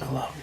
I love you.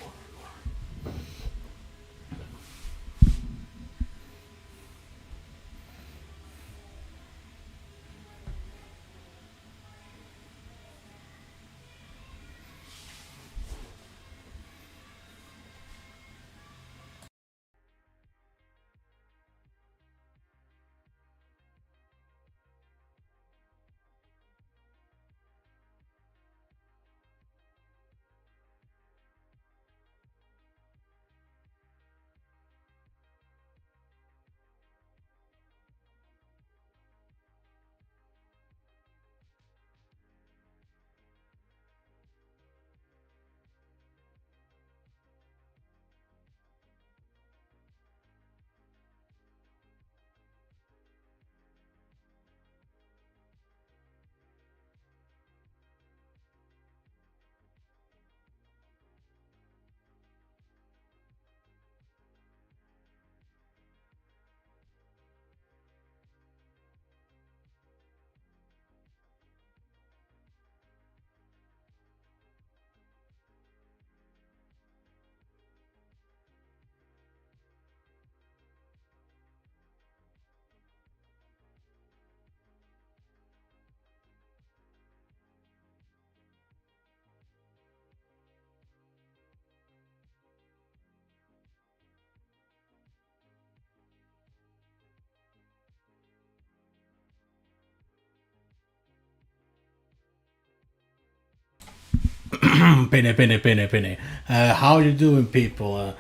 Penny. How you doing, people?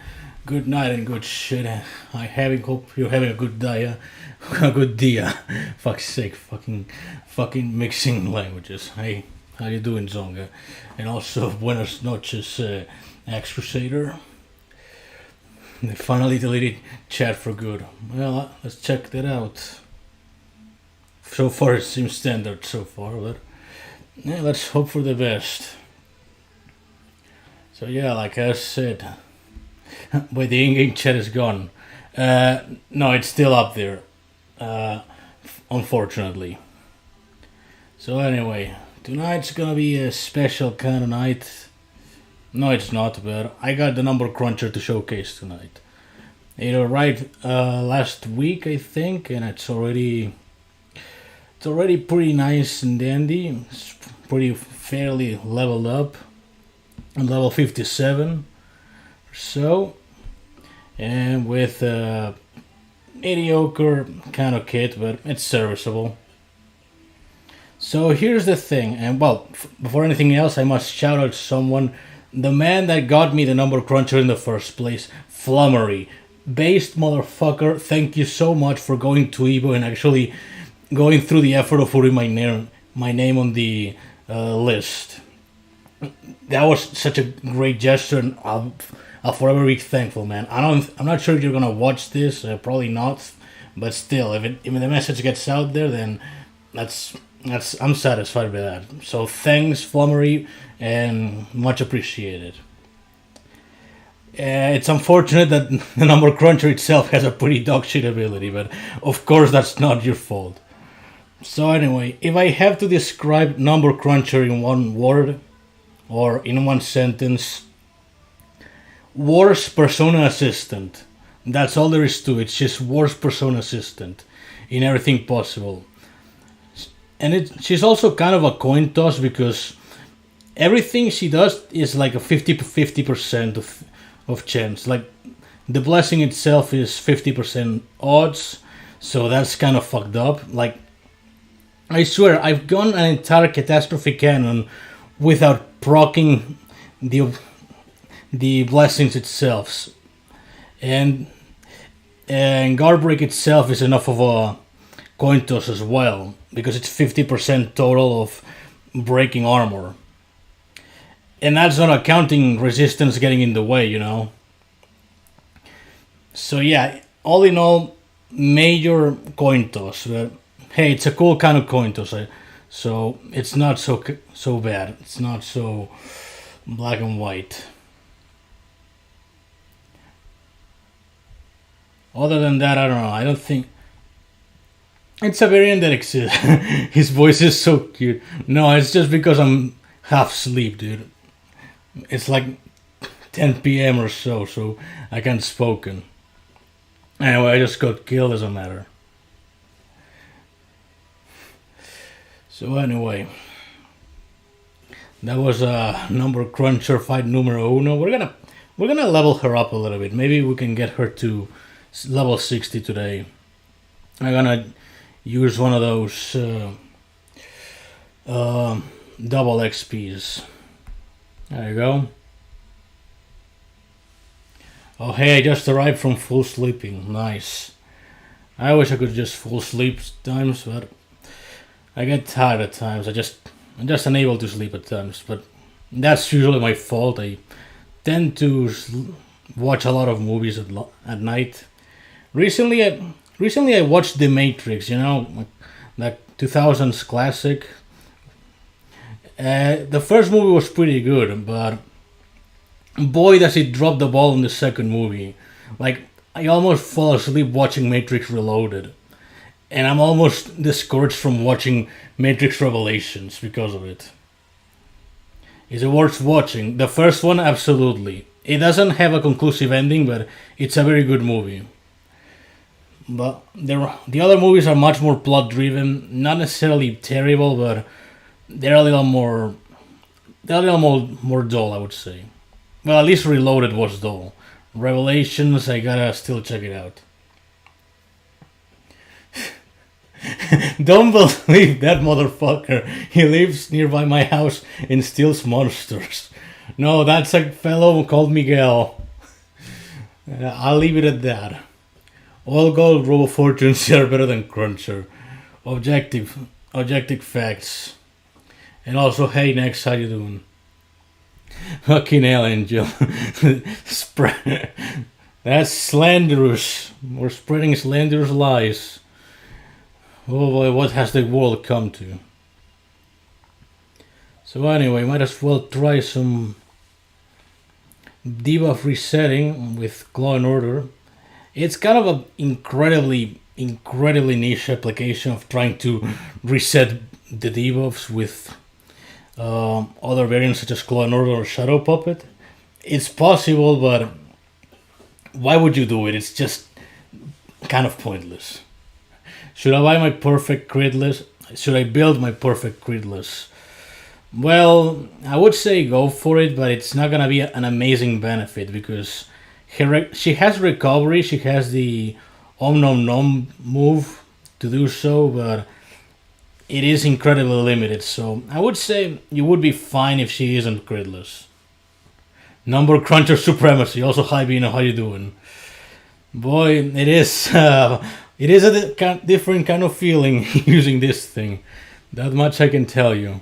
Good night and good shit. Hope you're having a good day. A good dia. Fuck's sake, fucking mixing languages. Hey, how you doing, Zonga? And also, buenas noches, Axe Crusader. They finally deleted chat for good. Well, let's check that out. So far, it seems standard so far, but yeah, let's hope for the best. So yeah, like I said, but the in-game chat is gone. No, it's still up there, unfortunately. So anyway, tonight's gonna be a special kind of night. No, it's not, but I got the number cruncher to showcase tonight. It arrived last week, I think, and it's already pretty nice and dandy. It's pretty fairly leveled up. On level 57 or so, and with a mediocre kind of kit, but it's serviceable. So here's the thing, and well, before anything else, I must shout out someone, the man that got me the number cruncher in the first place, Flummery. Based motherfucker, thank you so much for going to Evo and actually going through the effort of putting my name on the list. That was such a great gesture, and I'll forever be thankful, man. I'm not sure if you're gonna watch this, probably not, but still, if the message gets out there, then I'm satisfied with that. So thanks, Flummery, and much appreciated. It's unfortunate that the number cruncher itself has a pretty dogshit ability, but of course that's not your fault. So anyway, if I have to describe number cruncher in one word, or in one sentence, worst persona assistant. That's all there is to it. It's just worst persona assistant in everything possible. And she's also kind of a coin toss because everything she does is like a 50% of chance. Like the blessing itself is 50% odds, so that's kind of fucked up. Like I swear, I've gone an entire catastrophe cannon without proccing the blessings itself, and Guardbreak itself is enough of a coin toss as well because it's 50% total of breaking armor, and that's not accounting resistance getting in the way, you know. So yeah, all in all, major coin toss. Hey, it's a cool kind of coin toss. So it's not so bad. It's not so black and white. Other than that, I don't know. I don't think it's a variant that exists. His voice is so cute. No, it's just because I'm half asleep, dude. It's like 10 p.m. or so I can't spoken. Anyway, I just got killed as a matter. So anyway, that was a number cruncher fight numero uno. We're gonna level her up a little bit. Maybe we can get her to level 60 today. I'm gonna use one of those double XPs. There you go. Oh hey, I just arrived from full sleeping. Nice. I wish I could just full sleep times, but I get tired at times. I'm just unable to sleep at times, but that's usually my fault. I tend to watch a lot of movies at night. Recently I watched The Matrix. You know, that 2000s classic. The first movie was pretty good, but boy does it drop the ball in the second movie. Like, I almost fall asleep watching Matrix Reloaded. And I'm almost discouraged from watching Matrix Revelations because of it. Is it worth watching? The first one, absolutely. It doesn't have a conclusive ending, but it's a very good movie. But the other movies are much more plot driven. Not necessarily terrible, but they're a little more dull, I would say. Well, at least Reloaded was dull. Revelations, I gotta still check it out. Don't believe that motherfucker. He lives nearby my house and steals monsters. No, that's a fellow called Miguel. I'll leave it at that. All gold Robo Fortunes are better than Cruncher. Objective facts. And also, hey Nex, how you doing? Fucking hell, Angel. That's slanderous. We're spreading slanderous lies. Oh boy, what has the world come to? So anyway, might as well try some debuff resetting with Claw and Order. It's kind of an incredibly niche application of trying to reset the debuffs with other variants such as Claw and Order or Shadow Puppet. It's possible, but why would you do it? It's just kind of pointless. Should I buy my perfect crit list? Should I build my perfect crit list? Well, I would say go for it, but it's not gonna be an amazing benefit because she has recovery, she has the Om Nom Nom move to do so, but it is incredibly limited, so I would say you would be fine if she isn't critless. Number Cruncher Supremacy, also hi Bino, how you doing? Boy, it is a different kind of feeling using this thing. That much I can tell you.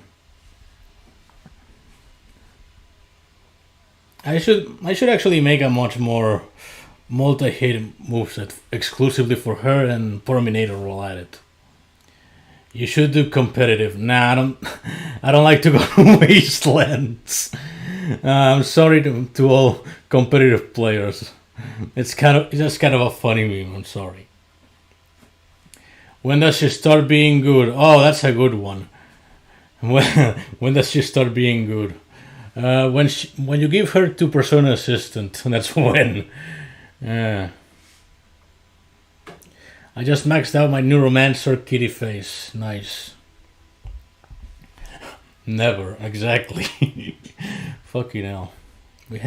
I should actually make a much more multi-hit moveset exclusively for her and Porminator while at it. You should do competitive. Nah, I don't like to go to wastelands. I'm sorry to all competitive players. It's just kind of a funny meme. I'm sorry. When does she start being good? Oh, that's a good one. When does she start being good? When you give her to Persona Assistant, that's when. I just maxed out my Neuromancer kitty face. Nice. Never, exactly. Fucking hell. We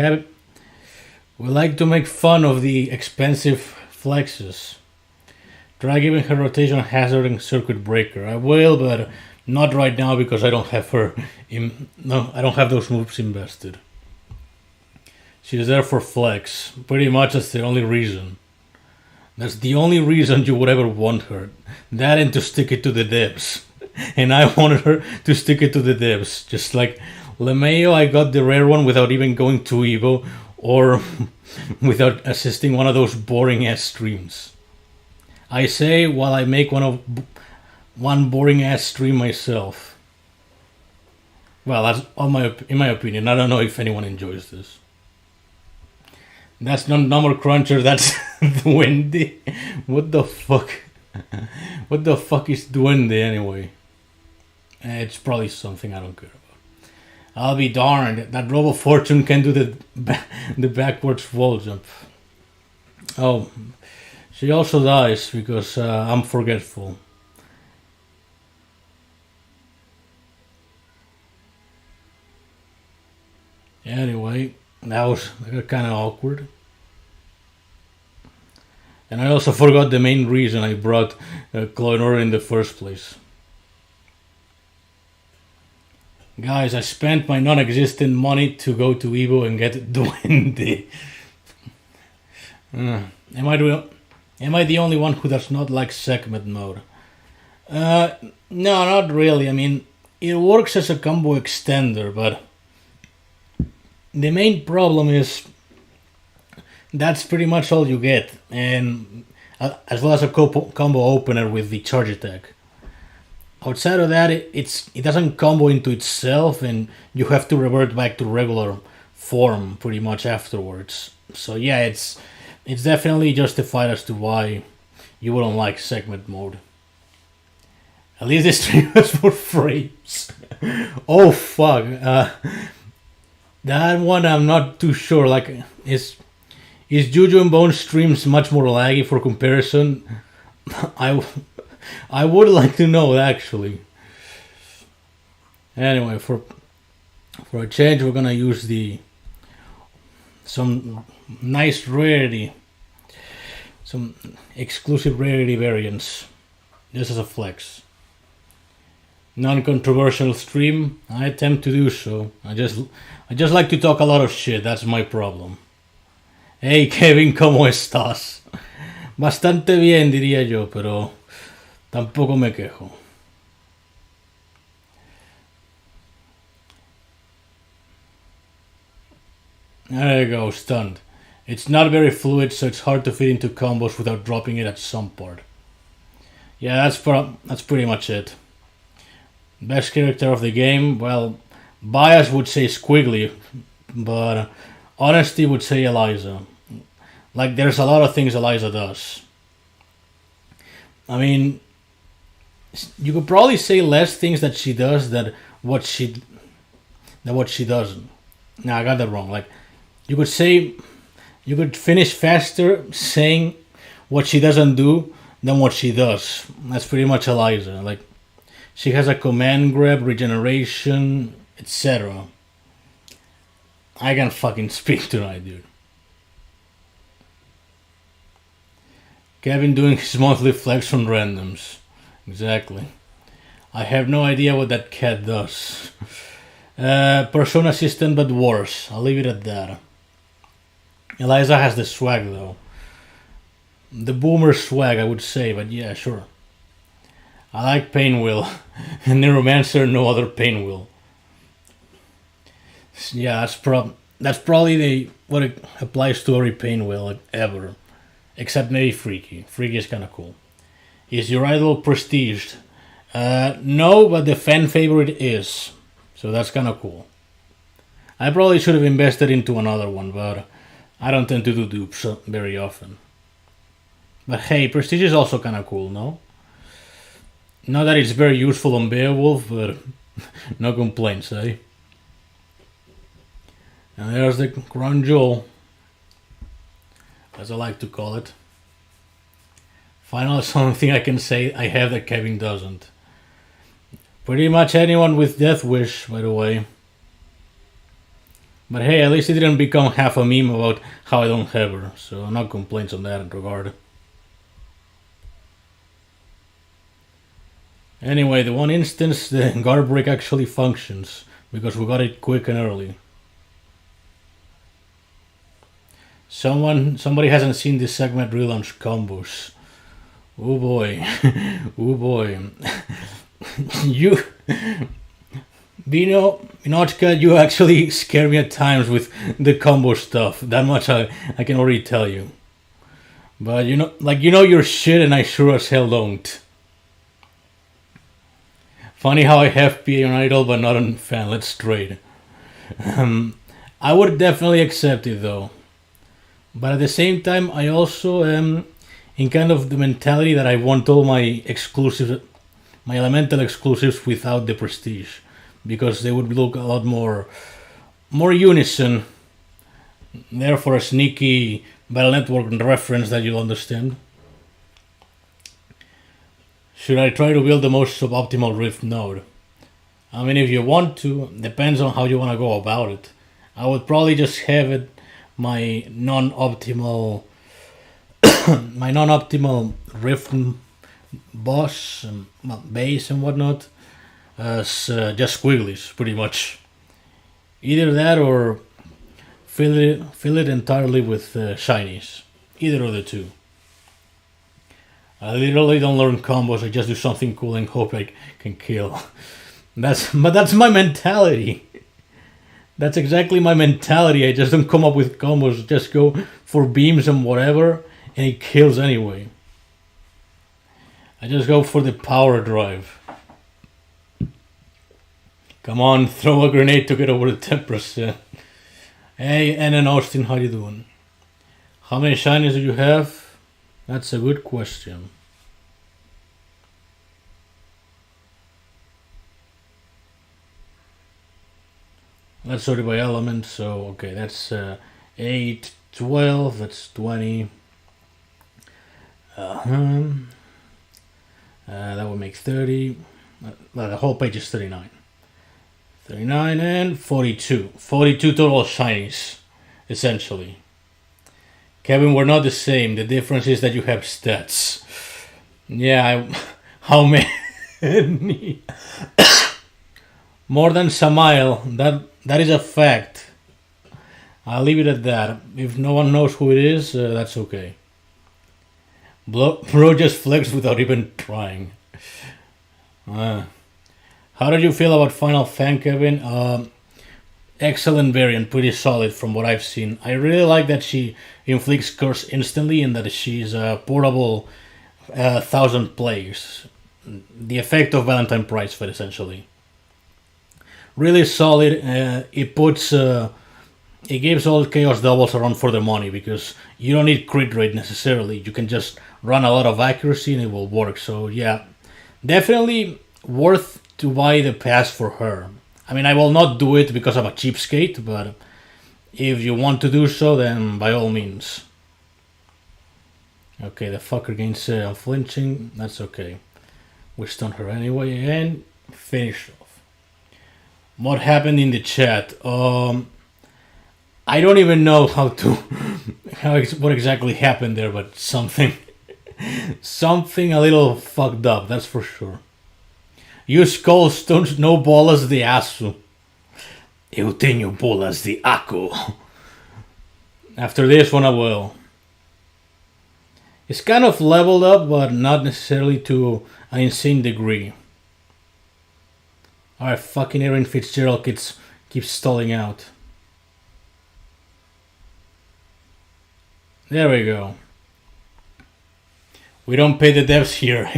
like to make fun of the expensive flexes. Try giving her rotation hazard and circuit breaker. I will, but not right now because I don't have her. I don't have those moves invested. She's there for flex. Pretty much that's the only reason. That's the only reason you would ever want her. That and to stick it to the depths. And I wanted her to stick it to the depths. Just like LeMayo, I got the rare one without even going to Evo or without assisting one of those boring ass streams. I say while I make one boring ass stream myself. Well, that's in my opinion. I don't know if anyone enjoys this. That's not Number Cruncher, that's Duende. What the fuck? What the fuck is Duende anyway? It's probably something I don't care about. I'll be darned. That Robo Fortune can do the backwards wall jump. Oh, she also dies because I'm forgetful. Anyway, that was kind of awkward. And I also forgot the main reason I brought Clonor in the first place. Guys, I spent my non-existent money to go to Evo and get Duende. Am I the only one who does not like segment mode? No, not really. I mean, it works as a combo extender, but the main problem is that's pretty much all you get, and as well as a combo opener with the charge attack. Outside of that, it doesn't combo into itself, and you have to revert back to regular form pretty much afterwards. So yeah, it's definitely justified as to why you wouldn't like segment mode. At least the stream has more frames. Oh fuck! That one I'm not too sure. Like, is Juju and Bone streams much more laggy for comparison? I would like to know actually. Anyway, for a change, we're gonna use some nice rarity, some exclusive rarity variants, just as a flex. Non-controversial stream. I attempt to do so. I just like to talk a lot of shit. That's my problem. Hey Kevin, ¿cómo estás? Bastante bien, diría yo, pero tampoco me quejo. There you go, stunned. It's not very fluid, so it's hard to fit into combos without dropping it at some part. Yeah, that's pretty much it. Best character of the game? Well, bias would say Squiggly, but honesty would say Eliza. Like, there's a lot of things Eliza does. I mean, you could probably say less things that she does than what she doesn't. No, I got that wrong. Like, you could finish faster saying what she doesn't do than what she does. That's pretty much Eliza. Like, she has a command grab, regeneration, etc. I can fucking speak tonight, dude. Kevin doing his monthly flex on randoms. Exactly. I have no idea what that cat does. Persona assistant, but worse. I'll leave it at that. Eliza has the swag, though. The boomer swag, I would say, but yeah, sure. I like Painwheel. Neuromancer, no other Painwheel. Yeah, that's probably what it applies to every Painwheel like, ever. Except maybe Freaky. Freaky is kind of cool. Is your idol prestiged? No, but the fan favorite is. So that's kind of cool. I probably should have invested into another one, but I don't tend to do dupes very often. But hey, Prestige is also kind of cool, no? Not that it's very useful on Beowulf, but no complaints, eh? And there's the Crown Jewel, as I like to call it. Finally, something I can say I have that Kevin doesn't. Pretty much anyone with Death Wish, by the way. But hey, at least it didn't become half a meme about how I don't have her, so no complaints on that regard. Anyway, the one instance the guard break actually functions, because we got it quick and early. Somebody hasn't seen this segment relaunch combos. Oh boy. Oh boy. You... Vinochka, you actually scare me at times with the combo stuff. That much I can already tell you. But you know your shit and I sure as hell don't. Funny how I have PA on Idol but not on fan, let's trade. I would definitely accept it though. But at the same time, I also am in kind of the mentality that I want all my exclusives, my elemental exclusives without the prestige. because they would look a lot more unison. Therefore, a sneaky Battle Network reference that you'll understand. Should I try to build the most suboptimal Rift node? I mean, if you want to, depends on how you want to go about it. I would probably just have it my non-optimal Rift boss, base and whatnot, as just squigglies, pretty much. Either that or fill it entirely with shinies. Either of the two. I literally don't learn combos. I just do something cool and hope I can kill. That's my mentality. That's exactly my mentality. I just don't come up with combos. Just go for beams and whatever, and it kills anyway. I just go for the power drive. Come on, throw a grenade to get over the 10%. Hey, and then Austin, how you doing? How many shinies do you have? That's a good question. Let's sort it by element. So, okay, that's 8, 12, that's 20. That would make 30. The whole page is 39. 39 and 42. 42 total shinies, essentially. Kevin, we're not the same. The difference is that you have stats. Yeah, how many? More than Samael. That is a fact. I'll leave it at that. If no one knows who it is, that's okay. Bro just flexed without even trying. How did you feel about Final Fan, Kevin? Excellent variant, pretty solid from what I've seen. I really like that she inflicts curse instantly and that she's a portable 1,000 players. The effect of Valentine Price Fit, essentially. Really solid. It gives all Chaos doubles around for the money because you don't need crit rate necessarily. You can just run a lot of accuracy and it will work. So yeah, definitely worth to buy the pass for her. I mean, I will not do it because I'm a cheapskate, but if you want to do so, then by all means. Okay, the fucker gains unflinching. That's okay. We stun her anyway and finish off. What happened in the chat? I don't even know what exactly happened there, but something a little fucked up, that's for sure. Use Skullstones, no bolas de aço. Eu tenho bolas de aço. After this one I will. It's kind of leveled up, but not necessarily to an insane degree. Alright, fucking Aaron Fitzgerald keeps stalling out. There we go. We don't pay the devs here.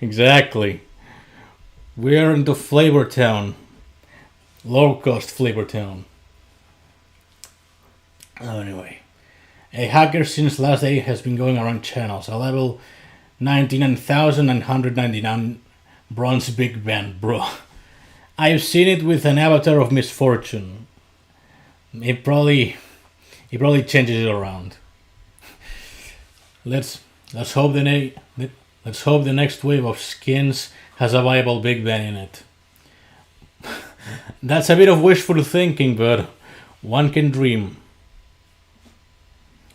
Exactly. We are into Flavor Town. Low cost Flavor Town. Anyway. A hacker since last day has been going around channels. A level 99,999 bronze big band, bro. I've seen it with an avatar of misfortune. He probably changes it around. Let's hope the next wave of skins has a viable big band in it. That's a bit of wishful thinking, but one can dream.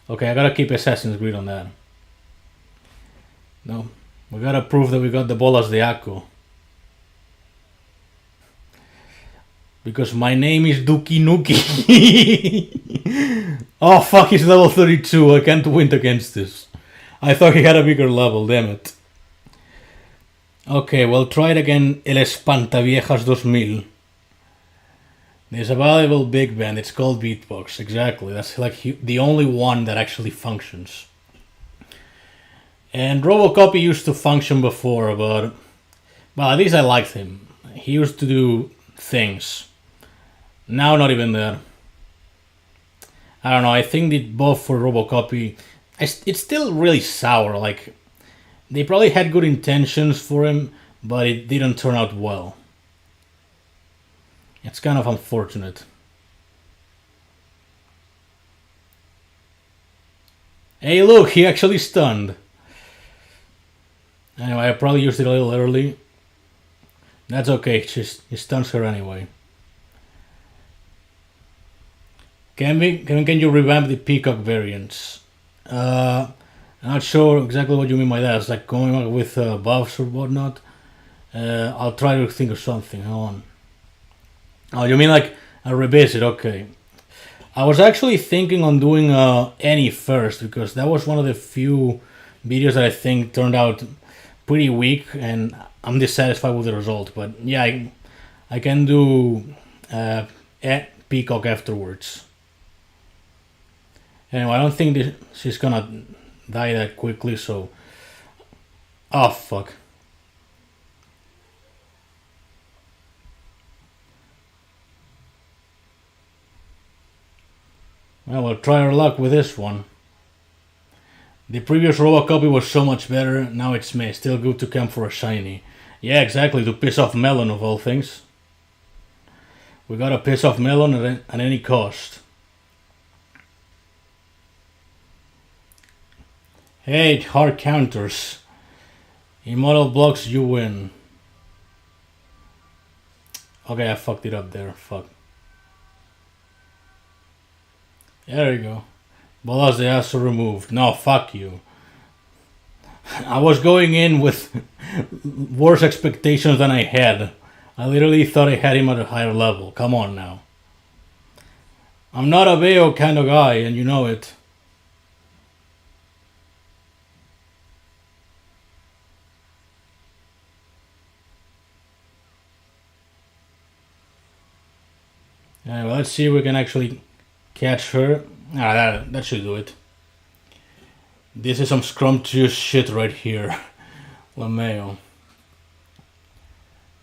Okay, I gotta keep Assassin's Creed on that. No, we gotta prove that we got the bolas de Ako. Because my name is Duki Nuki. Oh fuck, he's level 32. I can't win against this. I thought he had a bigger level, damn it. Okay, well, try it again. El Espantaviejas 2000. There's a valuable big band. It's called Beatbox. Exactly. That's like the only one that actually functions. And Robocopy used to function before, but well, at least I liked him. He used to do things. Now, not even that. I don't know. I think the buff for Robocopy, it's still really sour. Like, they probably had good intentions for him, but it didn't turn out well. It's kind of unfortunate. Hey, look, he actually stunned. Anyway, I probably used it a little early. That's okay, he stuns her anyway. Can you revamp the peacock variants? I'm not sure exactly what you mean by that. It's like going on with buffs or whatnot. I'll try to think of something. Hold on. Oh, you mean like a revisit? Okay. I was actually thinking on doing any first because that was one of the few videos that I think turned out pretty weak, and I'm dissatisfied with the result. But yeah, I can do Peacock afterwards. Anyway, I don't think she's gonna die that quickly, so... Oh, fuck. Well, we'll try our luck with this one. The previous Robocopy was so much better, now it's me. Still good to come for a shiny. Yeah, exactly, to piss off Melon of all things. We gotta piss off Melon at any cost. Hey, hard counters. Immortal blocks, you win. Okay, I fucked it up there, fuck. There you go. Bolas de Aso removed. No, fuck you. I was going in with worse expectations than I had. I literally thought I had him at a higher level. Come on now. I'm not a Veo kind of guy, and you know it. Anyway, let's see if we can actually catch her. That should do it. This is some scrumptious shit right here. LeMayo.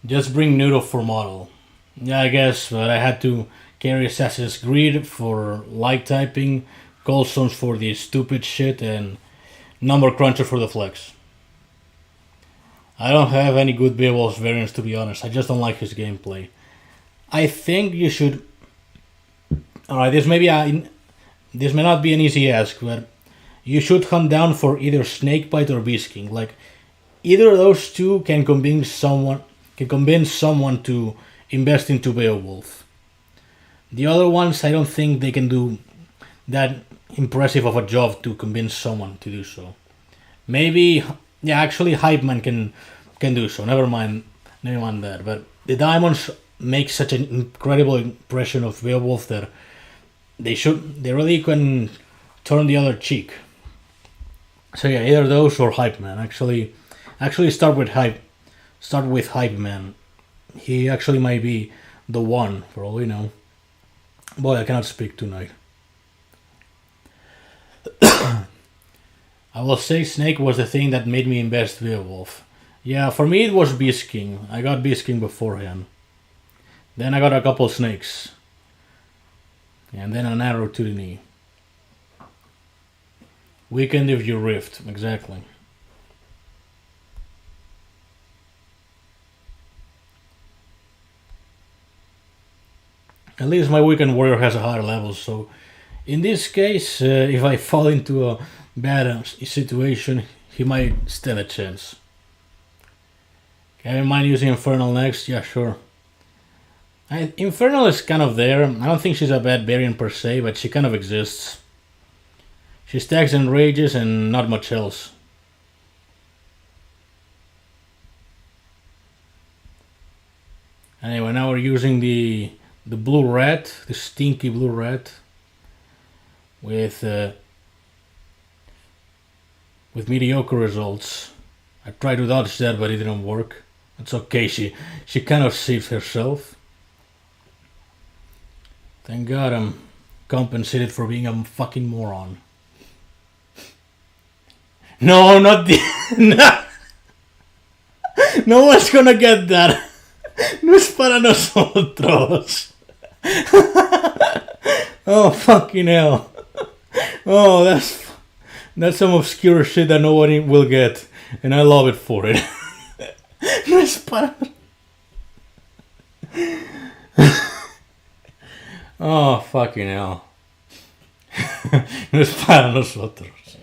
Just bring Noodle for model. Yeah, I guess, but I had to carry Assassin's Greed for like typing, Coldstones for the stupid shit, and Number Cruncher for the flex. I don't have any good Beowulf variants, to be honest. I just don't like his gameplay. I think you should... Alright, this may not be an easy ask, but you should hunt down for either Snakebite or Beast King. Like, either of those two can convince someone to invest into Beowulf. The other ones, I don't think they can do that impressive of a job to convince someone to do so. Maybe, yeah, actually, Hype Man can do so. Never mind that. But the diamonds make such an incredible impression of Beowulf that they really can turn the other cheek. So yeah, either those or Hype Man. Actually start with Hype Man. He actually might be the one, for all we know. Boy, I cannot speak tonight. I will say Snake was the thing that made me invest Beowulf. Yeah, for me it was Beast King. I got Beast King beforehand. Then I got a couple snakes. And then an arrow to the knee. Weekend if you rift, exactly. At least my weekend warrior has a higher level, so in this case, if I fall into a bad situation, he might stand a chance. Have in mind using Infernal next? Yeah, sure. Infernal is kind of there. I don't think she's a bad variant per se, but she kind of exists. She stacks and rages and not much else. Anyway, now we're using the blue rat, the stinky blue rat, with mediocre results. I tried to dodge that, but it didn't work. It's okay. She kind of saved herself. Thank God I'm compensated for being a fucking moron. No, not the... No one's gonna get that. No es para nosotros. Oh, fucking hell. Oh, that's some obscure shit that nobody will get. And I love it for it. No es para... Oh, fucking hell. No es para nosotros.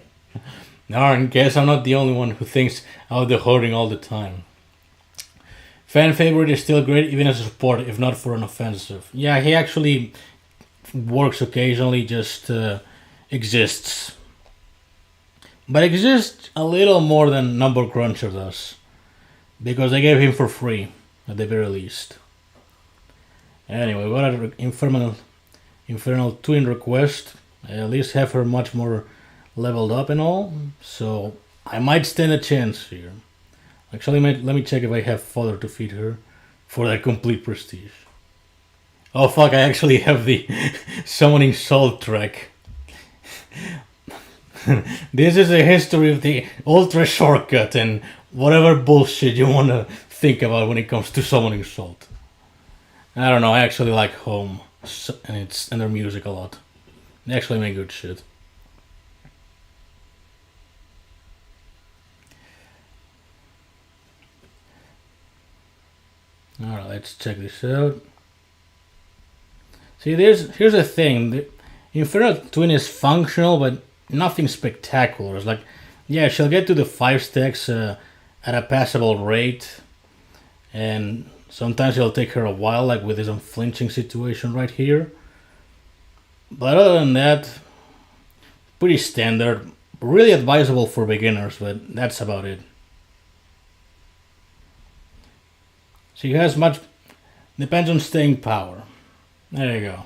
Darn, guess I'm not the only one who thinks about the hoarding all the time. Fan favorite is still great even as a support, if not for an offensive. Yeah, he actually works occasionally, just exists. But exists a little more than Number Cruncher does. Because I gave him for free, at the very least. Anyway, what an infernal twin request. I at least have her much more leveled up and all, so I might stand a chance here. Actually, let me check if I have fodder to feed her for that complete prestige. Oh fuck, I actually have the Summoning Salt track. This is a history of the Ultra Shortcut and whatever bullshit you wanna think about when it comes to Summoning Salt. I don't know, I actually like Home and their music a lot. They actually make good shit. Alright, let's check this out. See, here's the thing. The Infernal Twin is functional, but nothing spectacular. It's like, yeah, she'll get to the 5 stacks at a passable rate, and sometimes it'll take her a while, like with this unflinching situation right here. But other than that, pretty standard. Really advisable for beginners, but that's about it. She has much... depends on staying power. There you go.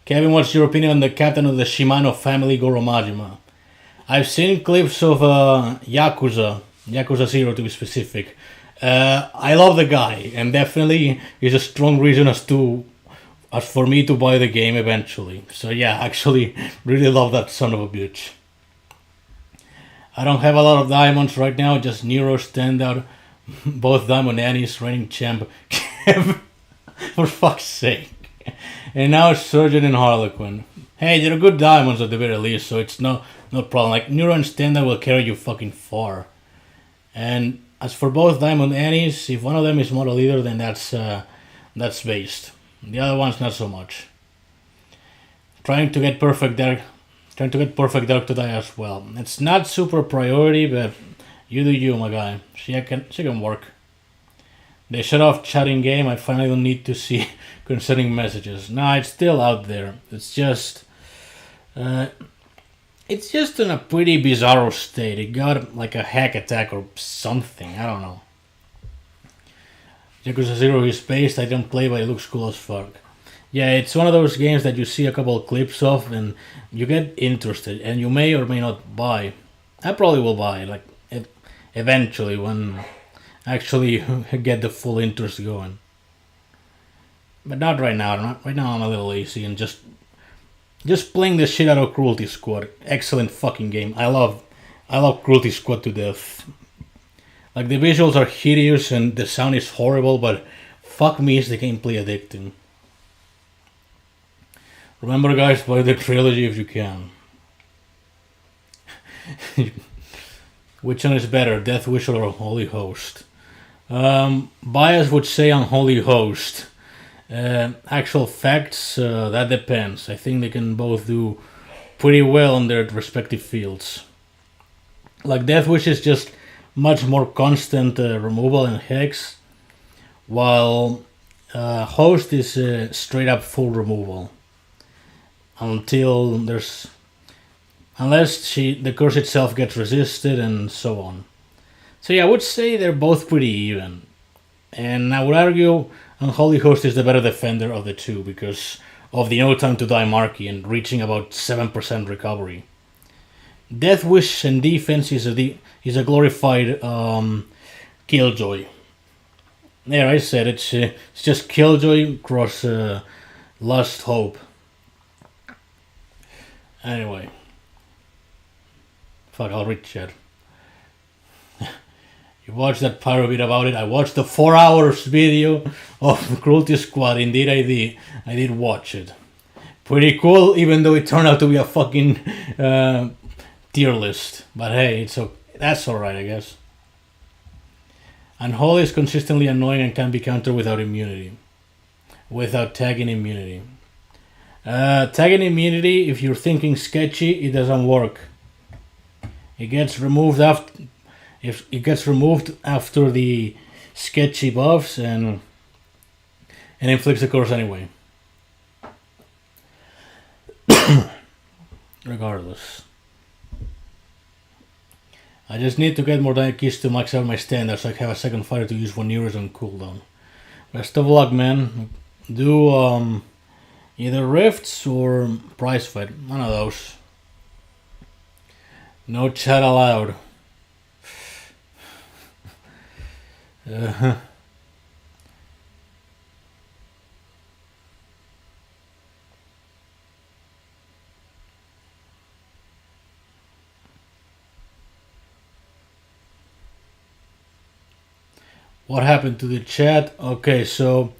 Kevin, what's your opinion on the captain of the Shimano family, Goro Majima? I've seen clips of Yakuza 0 to be specific. I love the guy, and definitely is a strong reason as for me to buy the game eventually. So yeah, actually really love that son of a bitch. I don't have a lot of diamonds right now, just Nero standout, both Diamond Annie's reigning champ, for fuck's sake. And now it's Surgeon and Harlequin. Hey, they're good diamonds at the very least, so it's no problem. Like, Nero and standout will carry you fucking far. And as for both Diamond Annies, if one of them is model leader, then that's based. The other one's not so much. Trying to get Perfect Dark to die as well. It's not super priority, but you do you, my guy. She can work. They shut off chatting game. I finally don't need to see concerning messages. Nah, it's still out there. It's just in a pretty bizarre state. It got like a hack attack or something. I don't know. Yakuza 0 is based. I don't play, but it looks cool as fuck. Yeah, it's one of those games that you see a couple of clips of and you get interested, and you may or may not buy. I probably will buy, like, eventually when I actually get the full interest going. But not right now. Right now I'm a little lazy and just playing the shit out of Cruelty Squad. Excellent fucking game. I love Cruelty Squad to death. Like, the visuals are hideous and the sound is horrible, but fuck me, is the gameplay addicting. Remember, guys, buy the trilogy if you can. Which one is better, Death Wish or Holy Host? Bias would say Unholy Host. Actual facts, that depends. I think they can both do pretty well in their respective fields. Like, Death Wish is just much more constant removal and hex, while Host is straight up full removal. Unless the curse itself gets resisted and so on. So yeah, I would say they're both pretty even. And I would argue Unholy Host is the better defender of the two because of the no time to die marquee and reaching about 7% recovery. Death Wish and defense is a glorified Killjoy. There, I said it's just Killjoy cross Lust Hope. Anyway. Fuck, I'll read chat. You watched that pyro bit about it. I watched the 4 hours video of the Cruelty Squad. Indeed, I did watch it. Pretty cool, even though it turned out to be a fucking tier list. But hey, that's alright, I guess. Unholy is consistently annoying and can be countered without immunity. Without tagging immunity. Tagging immunity, if you're thinking sketchy, it doesn't work. It gets removed after if it gets removed after the sketchy buffs and inflicts the curse anyway. Regardless. I just need to get more keys to max out my standards so I have a second fighter to use when Nero's on cooldown. Best of luck, man. Do either rifts or prize fight. One of those. No chat allowed. Uh-huh. What happened to the chat? Okay, so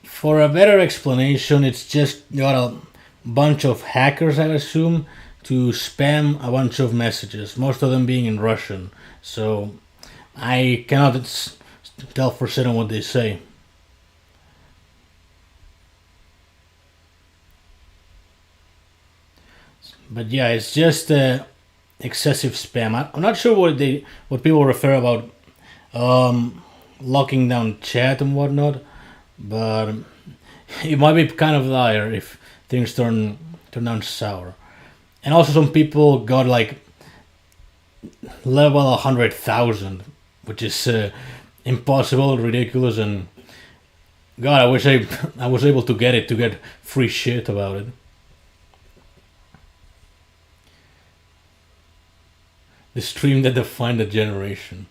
for a better explanation, it's just got a bunch of hackers, I assume, to spam a bunch of messages, most of them being in Russian. So I cannot tell for certain what they say. But yeah, it's just excessive spam. I'm not sure what people refer about locking down chat and whatnot, but it might be kind of dire if things turn down sour. And also, some people got like level 100,000, which is impossible, ridiculous, and God, I wish I was able to get free shit about it. The stream that defined a generation.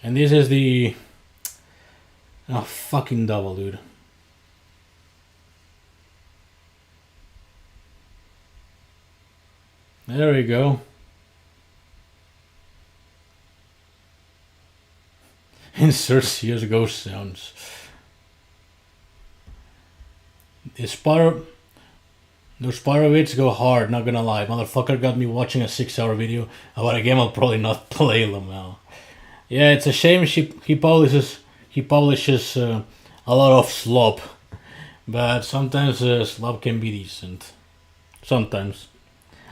And this is the fucking double, dude. There we go. Insert CS ghost sounds. Those Sparovits go hard, not gonna lie. Motherfucker got me watching a 6-hour video about a game I'll probably not play them now. Yeah, it's a shame he publishes a lot of slop, but sometimes slop can be decent. Sometimes.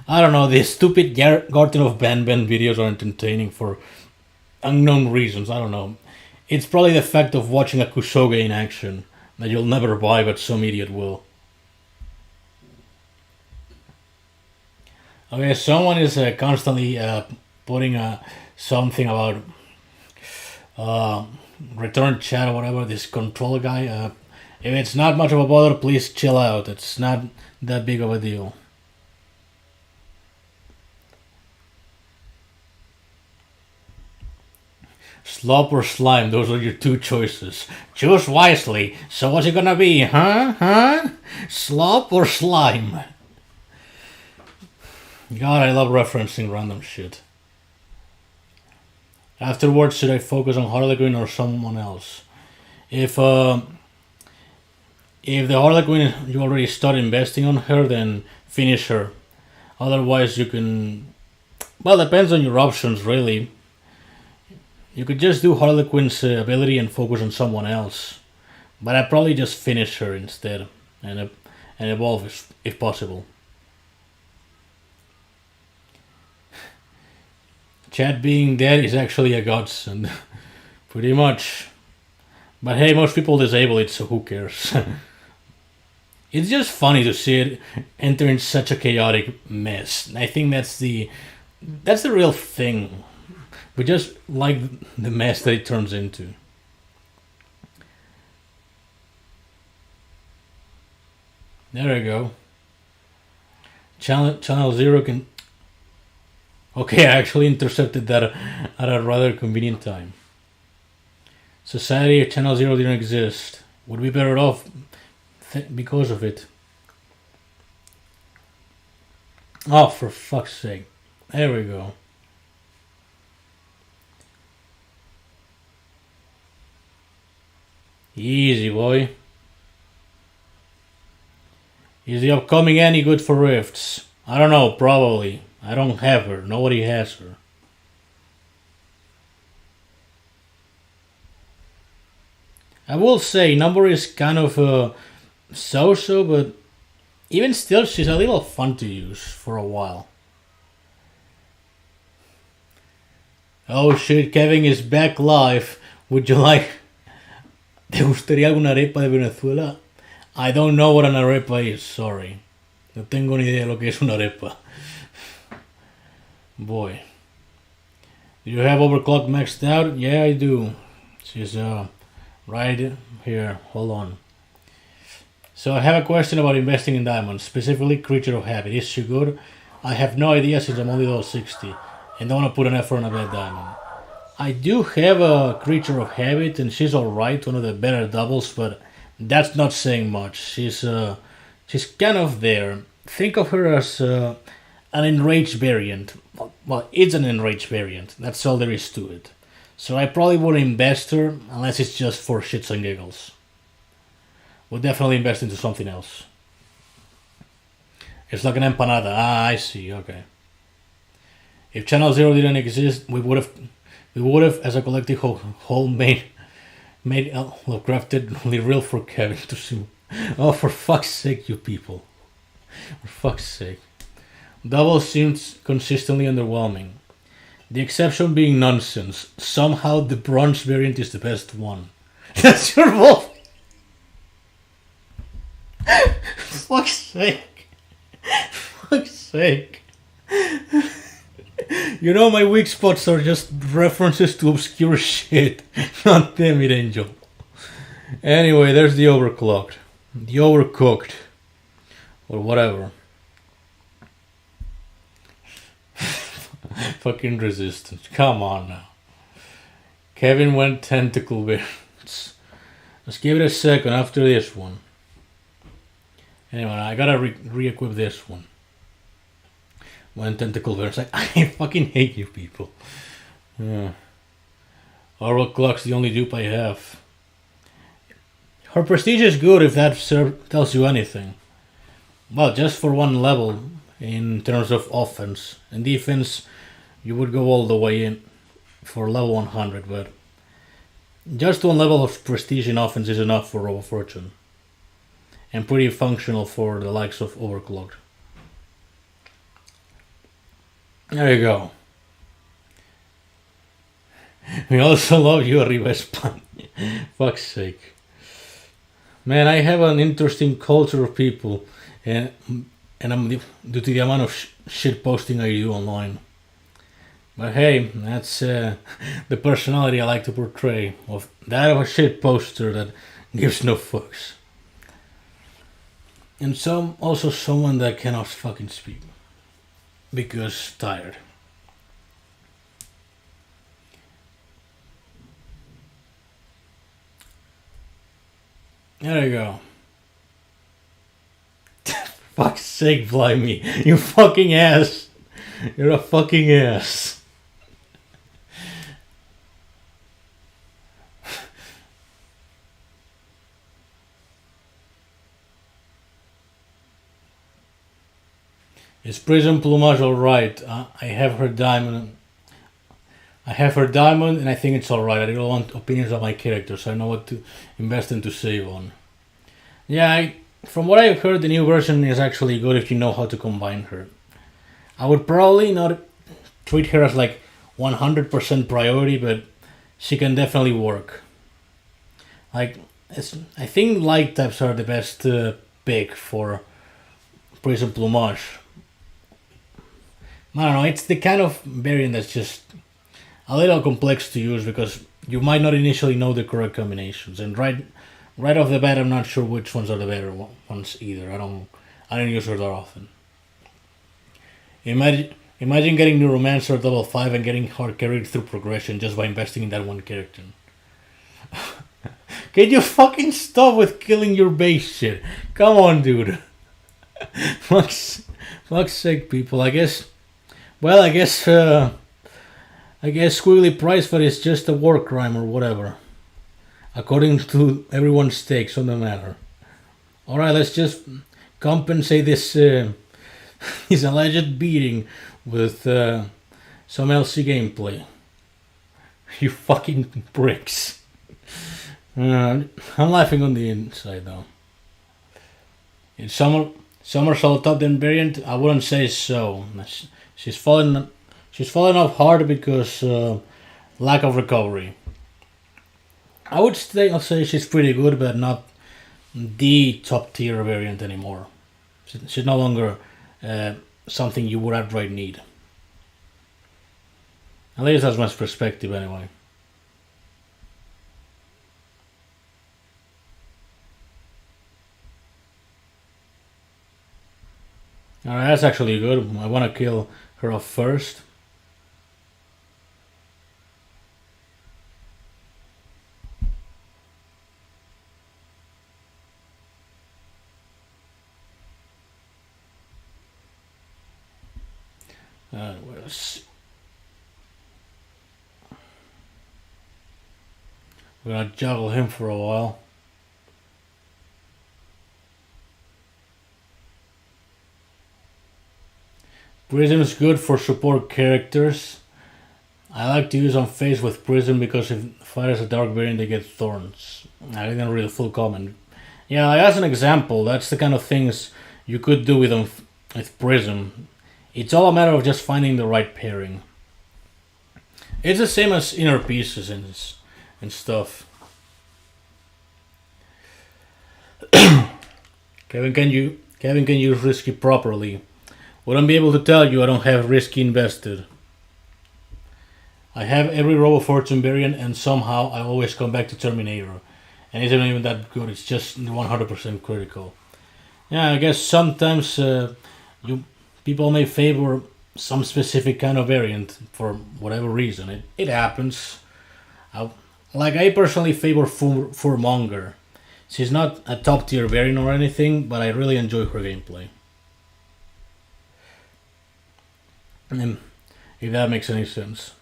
I don't know, the stupid Garden of Ben videos are entertaining for unknown reasons, I don't know. It's probably the effect of watching a Kusoge in action that you'll never buy, but some idiot will. Okay, someone is constantly putting something about return chat or whatever, this control guy. If it's not much of a bother, please chill out. It's not that big of a deal. Slop or slime, those are your two choices. Choose wisely. So what's it gonna be, huh? Slop or slime? God, I love referencing random shit. Afterwards, should I focus on Harlequin or someone else? If the Harlequin you already start investing on her, then finish her. Otherwise, you can. Well, depends on your options, really. You could just do Harlequin's ability and focus on someone else, but I'd probably just finish her instead and evolve if possible. Chat being dead is actually a godsend, pretty much. But hey, most people disable it, so who cares? It's just funny to see it enter in such a chaotic mess. I think that's the real thing. We just like the mess that it turns into. There we go. Channel 0 can... Okay, I actually intercepted that at a rather convenient time. Society of Channel 0 didn't exist. Would be better off because of it. Oh, for fuck's sake. There we go. Easy, boy. Is the upcoming any good for rifts? I don't know, probably. I don't have her. Nobody has her. I will say, number is kind of so, but even still, she's a little fun to use for a while. Oh shit, Kevin is back live. Would you like... ¿Te gustaría alguna arepa de Venezuela? I don't know what an arepa is, sorry. No tengo ni idea de lo que es una arepa. Boy. Do you have overclock maxed out? Yeah, I do. She's right here. Hold on. So I have a question about investing in diamonds, specifically Creature of Habit. Is she good? I have no idea since I'm only level 60 and don't want to put an effort on a bad diamond. I do have a Creature of Habit and she's alright, one of the better doubles, but that's not saying much. She's kind of there. Think of her as an enraged variant. Well, it's an enraged variant. That's all there is to it. So I probably wouldn't invest her unless it's just for shits and giggles. Would definitely invest into something else. It's like an empanada. Ah, I see. Okay. If Channel Zero didn't exist, we would have, as a collective whole, made Lovecrafted only real for Kevin to see. Oh, for fuck's sake, you people! For fuck's sake. Double seems consistently underwhelming. The exception being nonsense. Somehow the bronze variant is the best one. That's your fault. Fuck's sake. Fuck's sake. You know my weak spots are just references to obscure shit. God damn it, Angel. Anyway, there's the overclocked. The overcooked. Or whatever. Fucking resistance. Come on now. Kevin went tentacle variants. Let's give it a second after this one. Anyway, I gotta re-equip this one. One tentacle variants. I fucking hate you people. Yeah. Overclock's the only dupe I have. Her prestige is good if that tells you anything. Well, just for one level in terms of offense. And defense, you would go all the way in for level 100, but just one level of prestige in offense is enough for Robo Fortune. And pretty functional for the likes of Overclocked. There you go. We also love you, Rivespan. Fuck's sake. Man, I have an interesting culture of people, and I'm due to the amount of shit posting I do online. But hey, that's the personality I like to portray, of that of a shit poster that gives no fucks. And also someone that cannot fucking speak. Because tired. There you go. Fuck's sake, Blimey. You fucking ass. You're a fucking ass. Is Prism Plumage alright? I have her diamond. And I think it's alright. I don't want opinions of my character, so I know what to invest in to save on. Yeah, from what I've heard, the new version is actually good if you know how to combine her. I would probably not treat her as like 100% priority, but she can definitely work. Like, I think light types are the best pick for Prism Plumage. I don't know, it's the kind of variant that's just a little complex to use because you might not initially know the correct combinations. And right off the bat, I'm not sure which ones are the better ones either. I don't use her that often. Imagine getting Neuromancer at level 5 and getting hard carried through progression just by investing in that one character. Can you fucking stop with killing your base shit? Come on, dude. Fuck's sake, people. I guess Squiggly Price for is just a war crime or whatever. According to everyone's takes on the matter. Alright, let's just compensate this his alleged beating with some LC gameplay. You fucking pricks. I'm laughing on the inside though. Is Somersault top ten variant? I wouldn't say so. She's fallen she's fallen off hard because lack of recovery. I'll say she's pretty good, but not the top tier variant anymore. She's no longer something you would outright need. At least that's my perspective, anyway. Alright, that's actually good. I want to kill her off first. We're gonna juggle him for a while. Prism is good for support characters. I like to use on face with Prism because if fighters a dark variant, they get thorns. I didn't read the full comment. Yeah, like, as an example, that's the kind of things you could do with Prism. It's all a matter of just finding the right pairing. It's the same as inner pieces and stuff. Kevin can use risky properly. Wouldn't be able to tell you I don't have risky invested. I have every Robo Fortune variant and somehow I always come back to Terminator. And it's not even that good, it's just 100% critical. Yeah, I guess sometimes you people may favor some specific kind of variant for whatever reason. It happens. I personally favor Furmonger. She's not a top tier variant or anything, but I really enjoy her gameplay. And if that makes any sense.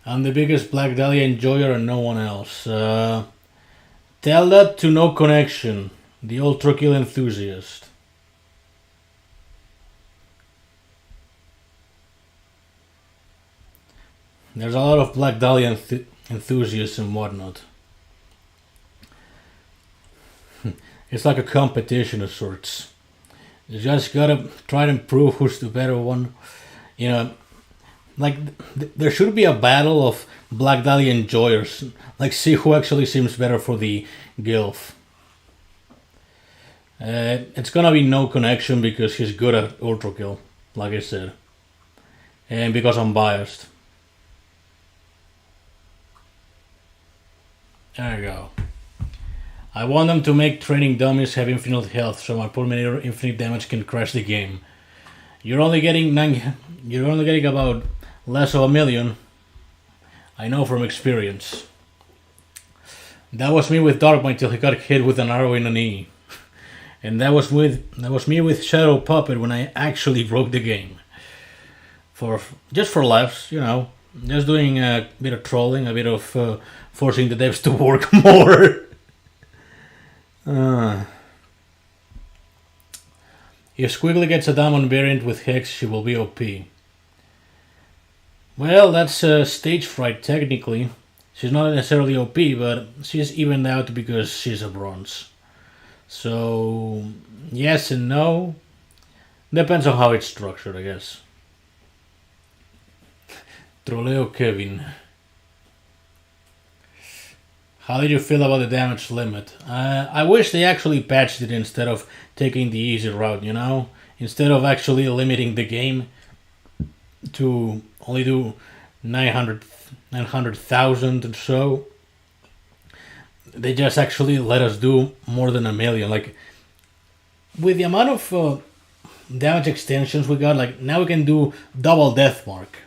I'm the biggest Black Dahlia enjoyer and no one else. Tell that to No Connection, the Ultra Kill enthusiast. There's a lot of Black Dahlia enthusiasts and whatnot. It's like a competition of sorts. You just gotta try to prove who's the better one. You know, like there should be a battle of Black Dahlia enjoyers. Like see who actually seems better for the gilf. It's gonna be No Connection because he's good at Ultra Kill, like I said, and because I'm biased. There you go. I want them to make training dummies have infinite health, so my Pulminator infinite damage can crash the game. You're only getting about less of a million. I know from experience. That was me with Darkmind till he got hit with an arrow in the knee. And that was me with Shadow Puppet when I actually broke the game. Just for laughs, just doing a bit of trolling, a bit of forcing the devs to work more. If Squiggly gets a diamond variant with Hex, she will be OP. Well, that's stage fright technically. She's not necessarily OP, but she's evened out because she's a bronze. So, yes and no. Depends on how it's structured, I guess. Troleo Kevin. How did you feel about the damage limit? I wish they actually patched it instead of taking the easy route, Instead of actually limiting the game to only do 900,000 or so. They just actually let us do more than a million. Like, with the amount of damage extensions we got, like, now we can do double death mark.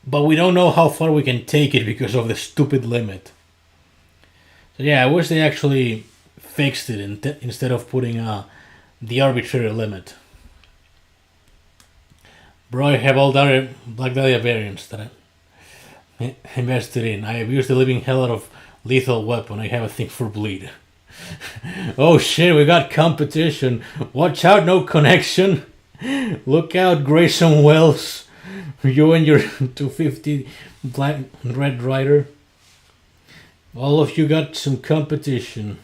But we don't know how far we can take it because of the stupid limit. So yeah, I wish they actually fixed it instead of putting the arbitrary limit. Bro, I have all the Black Dahlia variants that I invested in. I have used the living hell out of lethal weapon. I have a thing for bleed. Oh shit, we got competition. Watch out, No Connection. Look out, Grayson Wells. You and your 250 Black Red Rider. All of you got some competition.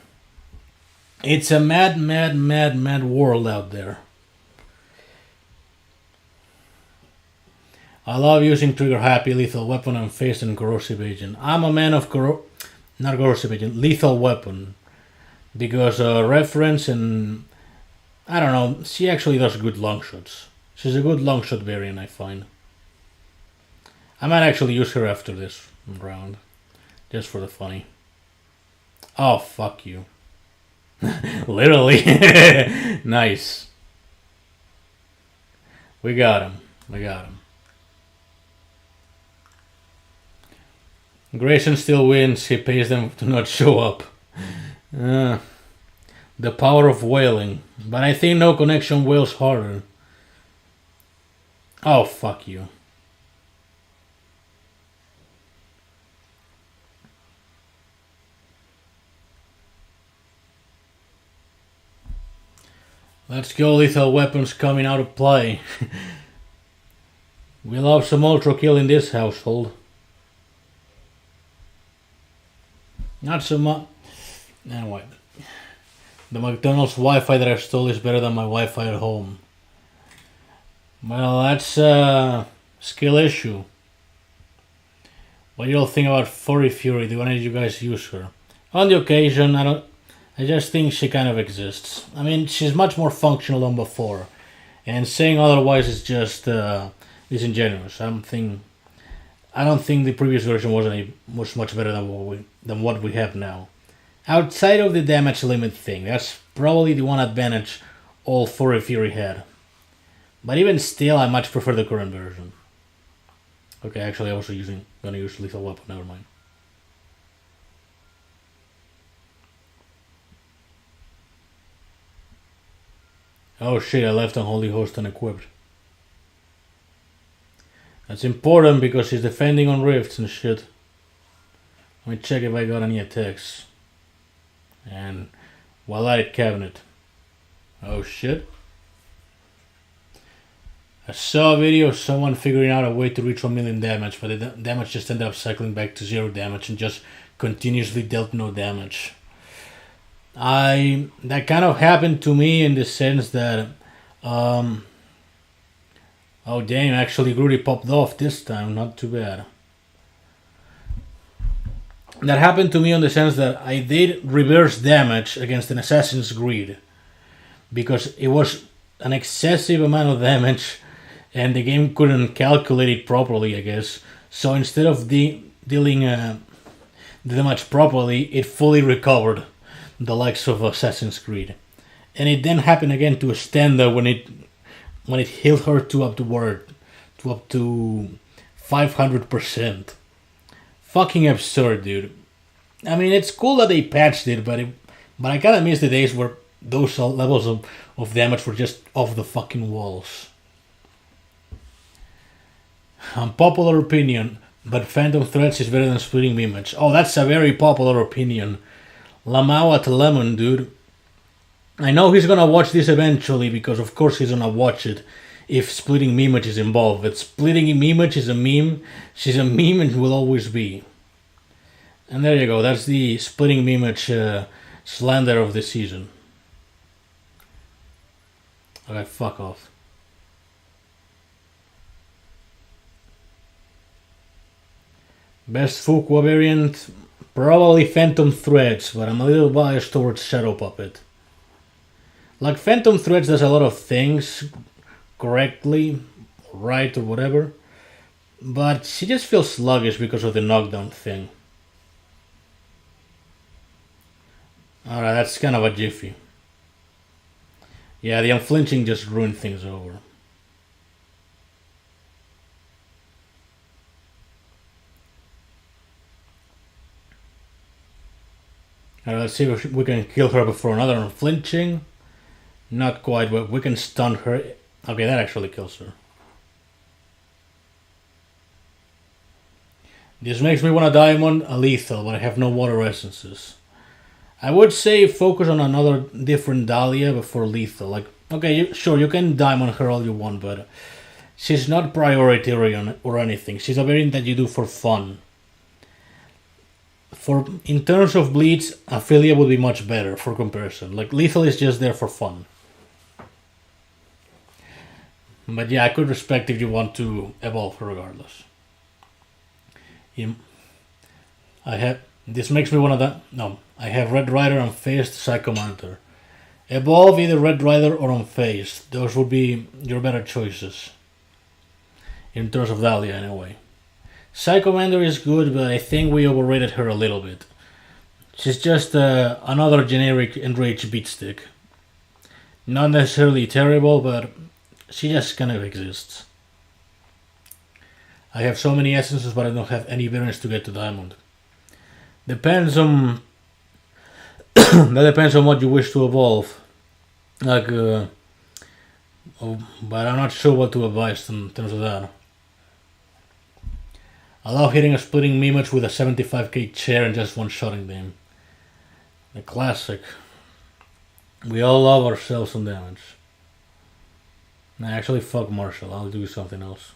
It's a mad, mad, mad, mad world out there. I love using trigger happy, lethal weapon, and phased and corrosive agent. I'm a man of not corrosive agent, lethal weapon. Because reference and I don't know, she actually does good long shots. She's a good long shot variant, I find. I might actually use her after this round. Just for the funny. Oh, fuck you. Literally. Nice. We got him. We got him. Grayson still wins. He pays them to not show up. The power of wailing. But I think no connection wails harder. Oh, fuck you. Let's go, lethal weapons coming out of play. We love some ultra kill in this household. Not so much. Anyway. The McDonald's Wi-Fi that I stole is better than my Wi-Fi at home. Well, that's a skill issue. What do you all think about Furry Fury? Do any of you guys use her? On the occasion, I just think she kind of exists. I mean, she's much more functional than before. And saying otherwise is just disingenuous. I don't think the previous version was much better than what we have now. Outside of the damage limit thing, that's probably the one advantage all Furry Fury had. But even still, I much prefer the current version. Okay, actually I was gonna use lethal weapon, never mind. Oh shit, I left Unholy Host unequipped. That's important because he's defending on rifts and shit. Let me check if I got any attacks. And Well-lighted cabinet. Oh shit. I saw a video of someone figuring out a way to reach 1 million damage, but the damage just ended up cycling back to 0 damage and just continuously dealt no damage. That kind of happened to me in the sense that oh damn, actually Grudy popped off this time, not too bad. That happened to me in the sense that I did reverse damage against an Assassin's Greed because it was an excessive amount of damage and the game couldn't calculate it properly, I guess. So instead of dealing the damage properly, it fully recovered the likes of Assassin's Creed. And it then happened again to a Standa when it healed her to up to 500%. Fucking absurd, dude. I mean, it's cool that they patched it, but I kind of miss the days where those levels of damage were just off the fucking walls. Unpopular opinion, but Phantom Threads is better than Splitting Image. Oh, that's a very popular opinion. Lamau at Lemon, dude. I know he's gonna watch this eventually, because of course he's gonna watch it if Splitting Image is involved. But Splitting Image is a meme. She's a meme and will always be. And there you go, that's the Splitting Image slander of the season. Okay, fuck off. Best Fuqua variant, probably Phantom Threads, but I'm a little biased towards Shadow Puppet. Like, Phantom Threads does a lot of things correctly, right, or whatever, but she just feels sluggish because of the knockdown thing. Alright, that's kind of a jiffy. Yeah, the unflinching just ruined things over. Alright, let's see if we can kill her before another unflinching. Not quite, but we can stun her. Okay, that actually kills her. This makes me want a diamond, a lethal, but I have no water essences. I would say focus on another different Dahlia before lethal. Like, Okay, sure, you can diamond her all you want, but she's not priority or anything. She's a variant that you do for fun. For in terms of bleeds, Ophelia would be much better for comparison. Like lethal is just there for fun. But yeah, I could respect if you want to evolve her regardless. You- I have this makes me one of the no. I have Red Rider and Phased Psychomancer. Evolve either Red Rider or Unfazed. Those would be your better choices. In terms of Dahlia, anyway. Psychomancer is good, but I think we overrated her a little bit. She's just another generic enraged beatstick. Not necessarily terrible, but she just kind of exists. I have so many essences, but I don't have any variants to get to Diamond. Depends on that depends on what you wish to evolve. Like, but I'm not sure what to advise in terms of that. I love hitting a splitting Mimich with a 75k chair and just one-shotting them. The classic. We all love ourselves some damage. Nah, actually, fuck Marshall. I'll do something else.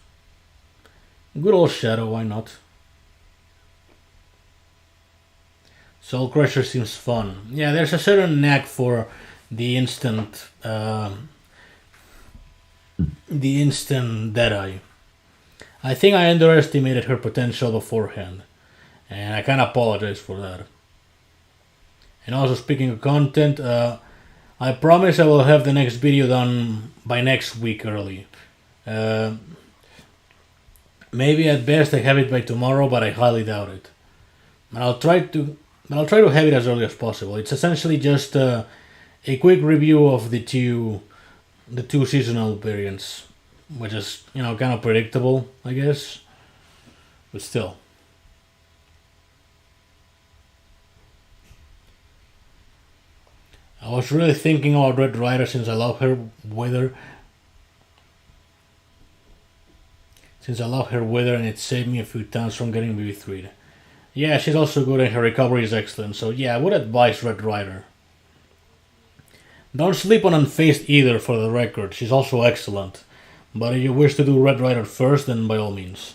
Good old Shadow, why not? Soul Crusher seems fun. Yeah, there's a certain knack for the instant Deadeye. I think I underestimated her potential beforehand, and I kind of apologize for that. And also, speaking of content, I promise I will have the next video done by next week early. Maybe at best I have it by tomorrow, but I highly doubt it. And I'll try to have it as early as possible. It's essentially just a quick review of the two seasonal variants, which is kind of predictable, I guess, but still. I was really thinking about Red Rider since I love her weather. And it saved me a few times from getting BB3'd. Yeah, she's also good and her recovery is excellent, so yeah, I would advise Red Rider. Don't sleep on Unfazed either, for the record, she's also excellent. But if you wish to do Red Rider first, then by all means.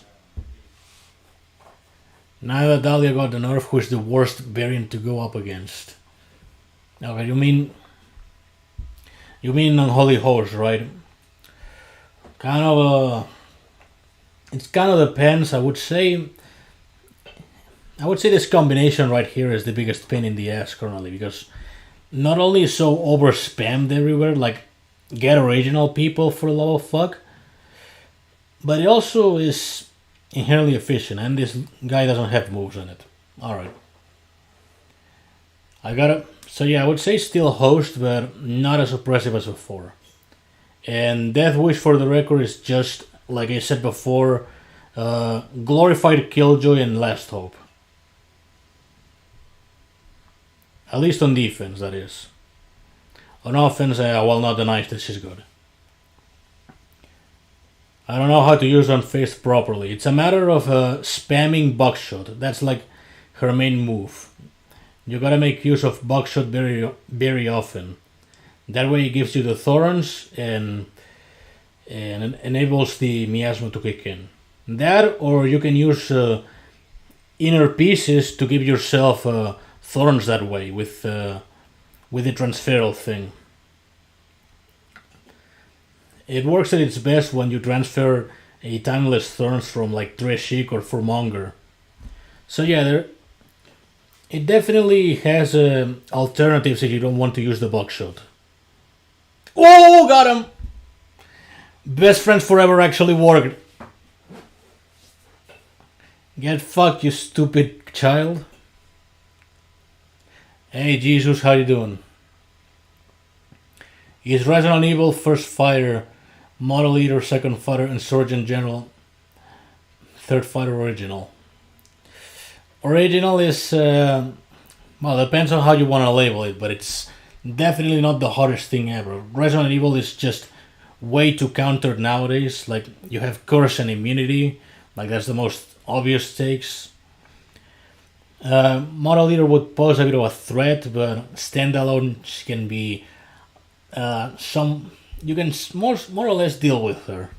Now that Dahlia got the nerf, who is the worst variant to go up against? Okay, you mean Unholy Horse, right? It kind of depends. I would say this combination right here is the biggest pain in the ass currently, because not only is so over spammed everywhere, like get original people for the love of fuck, but it also is inherently efficient, and this guy doesn't have moves in it. Alright. So yeah, I would say still host, but not as oppressive as before. And Death Wish, for the record, is just, like I said before, glorified Killjoy and Last Hope. At least on defense, that is. On offense, I will not deny that she's good. I don't know how to use Unfazed properly. It's a matter of spamming Buckshot. That's like her main move. You gotta make use of Buckshot very, very often. That way it gives you the Thorns and enables the Miasma to kick in. That, or you can use inner pieces to give yourself Thorns that way with the transferal thing. It works at its best when you transfer a Timeless Thorns from like Treshik or Furmonger. So yeah, it definitely has alternatives if you don't want to use the Buckshot. Oh, got him! Best friends forever actually worked. Get fucked, you stupid child. Hey Jesus, how you doing? Is Resident Evil first fighter, model leader, second fighter, insurgent general, third fighter original? Original is, depends on how you want to label it, but it's definitely not the hardest thing ever. Resident Evil is just way too countered nowadays. Like, you have curse and immunity, like that's the most obvious stakes. Model leader would pose a bit of a threat, but standalone she can be you can more or less deal with her.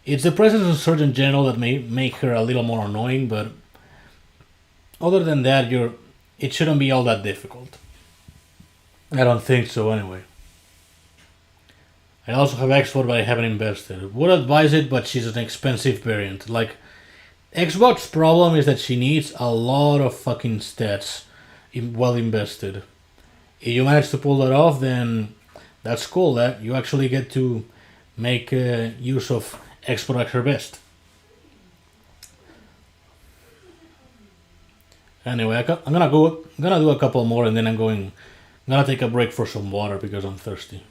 It's the presence of Surgeon General that may make her a little more annoying, but other than that, it shouldn't be all that difficult. I don't think so, anyway. I also have Xbox, but I haven't invested. Would advise it, but she's an expensive variant. Like, Xbox's problem is that she needs a lot of fucking stats well invested. If you manage to pull that off, then that's cool. That you actually get to make use of Xbox at her best. Anyway, I'm gonna do a couple more, and then I'm gonna take a break for some water because I'm thirsty.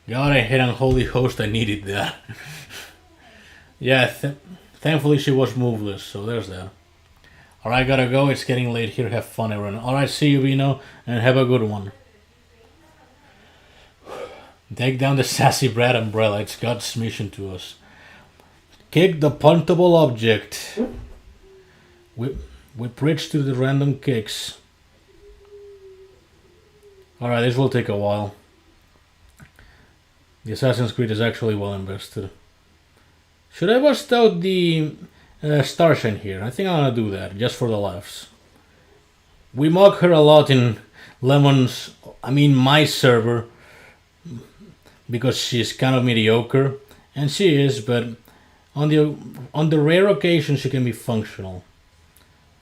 God, I hate Unholy Host. I needed that. Yeah, thankfully she was moveless, so there's that. Alright, gotta go. It's getting late here. Have fun, everyone. Alright, see you, Vino, and have a good one. Take down the sassy brat umbrella. It's God's mission to us. Kick the puntable object. We preach to the random kicks. Alright, this will take a while. The Assassin's Creed is actually well invested. Should I bust out the Starshine here? I think I'm gonna do that, just for the laughs. We mock her a lot in my server, because she's kind of mediocre, and she is, but on the rare occasion she can be functional.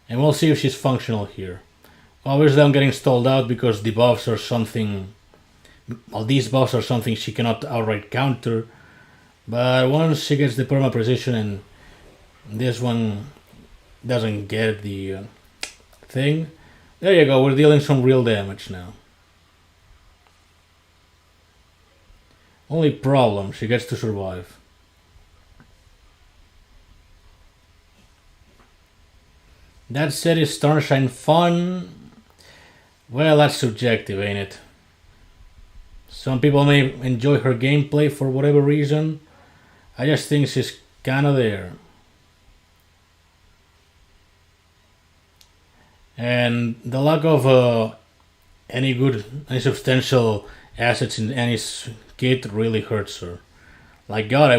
And we'll see if she's functional here. Obviously I'm getting stalled out because the buffs are something... Well, these buffs are something she cannot outright counter, but once she gets the perma precision and this one doesn't get the thing, there you go, we're dealing some real damage now. Only problem, she gets to survive. That said, is Starshine fun? Well, that's subjective, ain't it? Some people may enjoy her gameplay for whatever reason. I just think she's kinda there. And the lack of any substantial assets in any kit really hurts her. Like, God,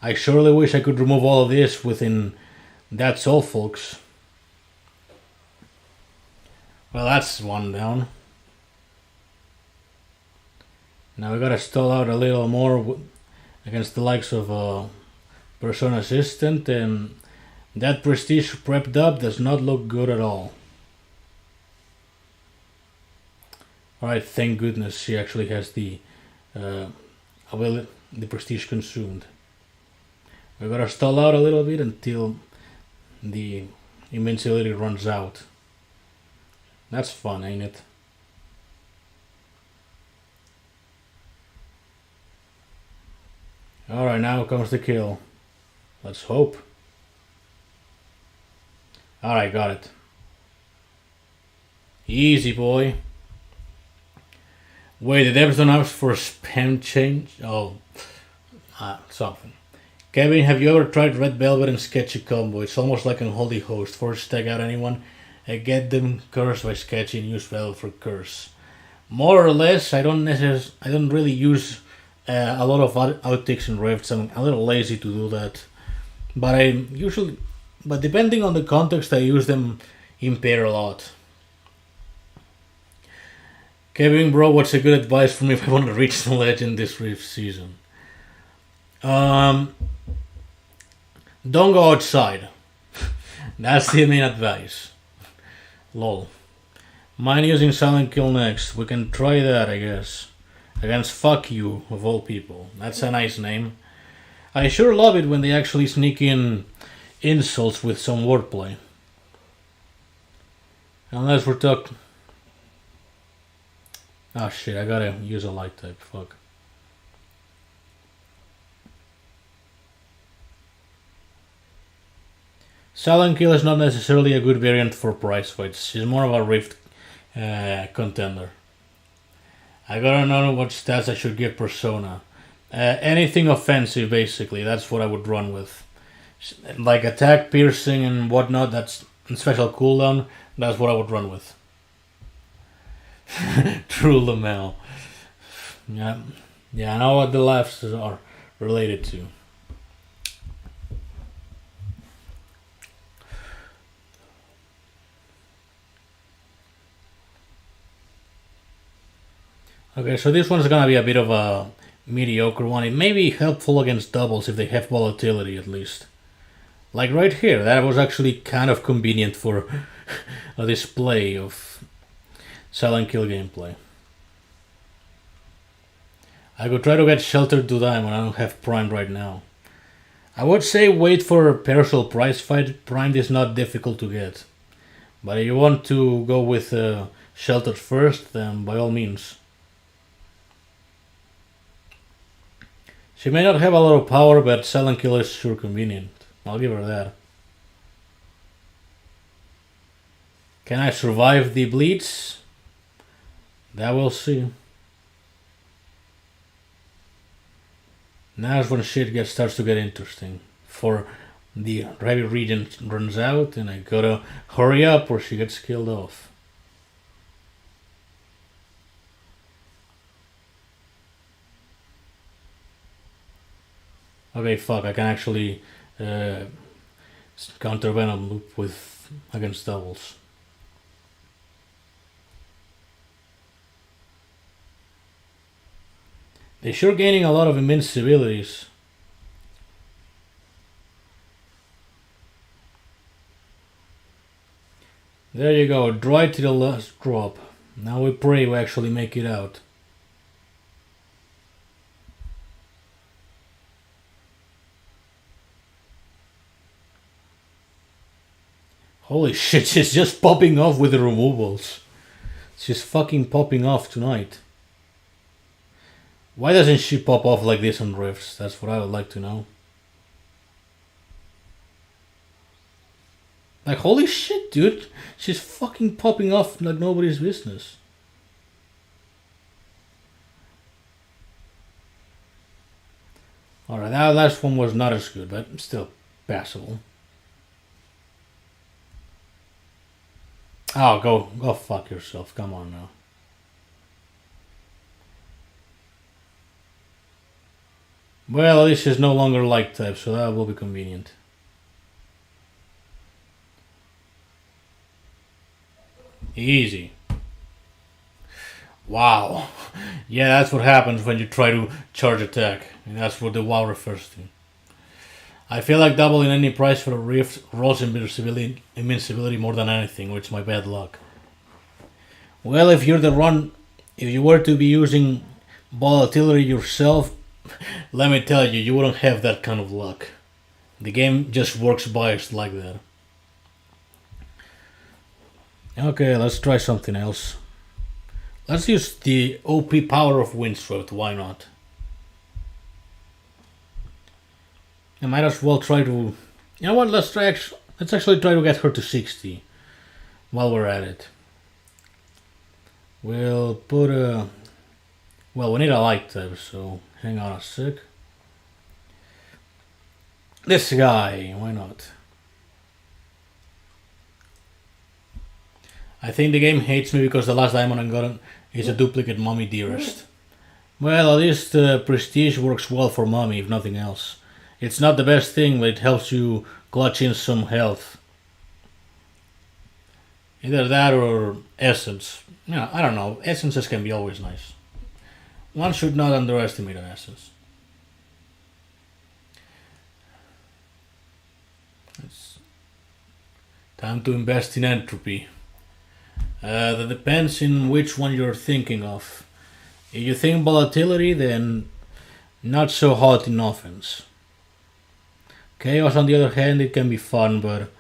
I surely wish I could remove all of this within That's All, folks. Well, that's one down. Now we gotta stall out a little more against the likes of Persona Assistant, and that Prestige prepped up does not look good at all. Alright, thank goodness she actually has the Prestige consumed. We gotta stall out a little bit until the invincibility runs out. That's fun, ain't it? Alright, now comes the kill. Let's hope. Alright, got it. Easy, boy. Wait, did Everton ask for a spam change? Oh, something. Kevin, have you ever tried Red Velvet and Sketchy combo? It's almost like Unholy Host. Force tag out anyone, get them cursed by Sketchy and use Velvet for curse. More or less, I don't really use a lot of outtakes and rifts. I'm a little lazy to do that, but depending on the context, I use them in pair a lot. Kevin, bro, what's a good advice for me if I want to reach the legend this rift season? Don't go outside. That's the main advice. Lol. Mine using Silent Kill next. We can try that, I guess. Against Fuck You, of all people. That's a nice name. I sure love it when they actually sneak in insults with some wordplay. Unless we're talking... Oh shit, I gotta use a light type, fuck. Silent Kill is not necessarily a good variant for prize fights. She's more of a rift contender. I gotta know what stats I should give Persona. Anything offensive, basically. That's what I would run with. Like attack, piercing, and whatnot. That's special cooldown. That's what I would run with. True Lamel. Yeah, yeah, I know what the laughs are related to. Okay, so this one's gonna be a bit of a mediocre one. It may be helpful against doubles if they have volatility at least. Like right here, that was actually kind of convenient for a display of silent kill gameplay. I could try to get sheltered to diamond. I don't have primed right now. I would say wait for a partial price fight. Primed is not difficult to get. But if you want to go with sheltered first, then by all means. She may not have a lot of power, but silent kill is sure convenient. I'll give her that. Can I survive the bleeds? That we'll see. Now's when shit starts to get interesting. For the heavy region runs out, and I gotta hurry up or she gets killed off. Okay, fuck, I can actually counter Venom loop with against doubles. They're sure gaining a lot of invincibilities. There you go, dry to the last drop. Now we pray we actually make it out. Holy shit, she's just popping off with the removals. She's fucking popping off tonight. Why doesn't she pop off like this on Rifts? That's what I would like to know. Like, holy shit, dude. She's fucking popping off like nobody's business. Alright, that last one was not as good, but still passable. Oh, go fuck yourself. Come on now. Well, at least she's no longer light type, so that will be convenient. Easy. Wow. Yeah, that's what happens when you try to charge attack. And that's what the wow refers to. I feel like doubling any price for a rift rolls invincibility more than anything, which is my bad luck. Well, if you were to be using volatility yourself, let me tell you, you wouldn't have that kind of luck. The game just works biased like that. Okay, let's try something else. Let's use the OP power of Windswept, why not? I might as well try to... You know what, let's actually try to get her to 60 while we're at it. We'll put a... Well, we need a light type, so hang on a sec. This guy, why not? I think the game hates me because the last diamond I got is a duplicate Mommy Dearest. Well, at least Prestige works well for Mommy, if nothing else. It's not the best thing, but it helps you clutch in some health. Either that or Essence. Yeah, I don't know. Essences can be always nice. One should not underestimate an Essence. It's time to invest in entropy. That depends in which one you're thinking of. If you think volatility, then not so hot in offense. Chaos, on the other hand, it can be fun, but...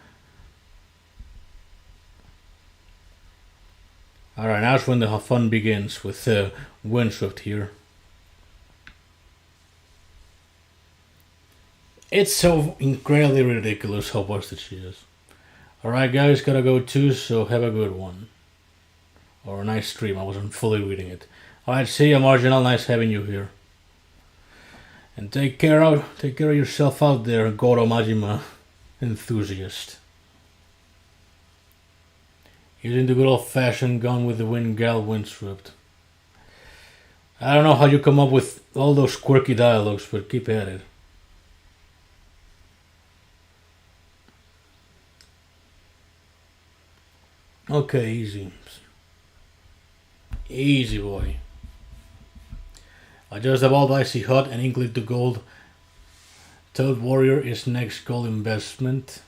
Alright, now's when the fun begins with Windswept here. It's so incredibly ridiculous how busted she is. Alright guys, gotta go too, so have a good one. Or a nice stream, I wasn't fully reading it. Alright, see ya Marginal, nice having you here. And take care of yourself out there, Goro Majima enthusiast. Using the good old fashioned gun with the wind gal windswept. I don't know how you come up with all those quirky dialogues, but keep at it. Okay, easy. Easy, boy. Adjust the ball icy hot and include the gold. Toad Warrior is next gold investment.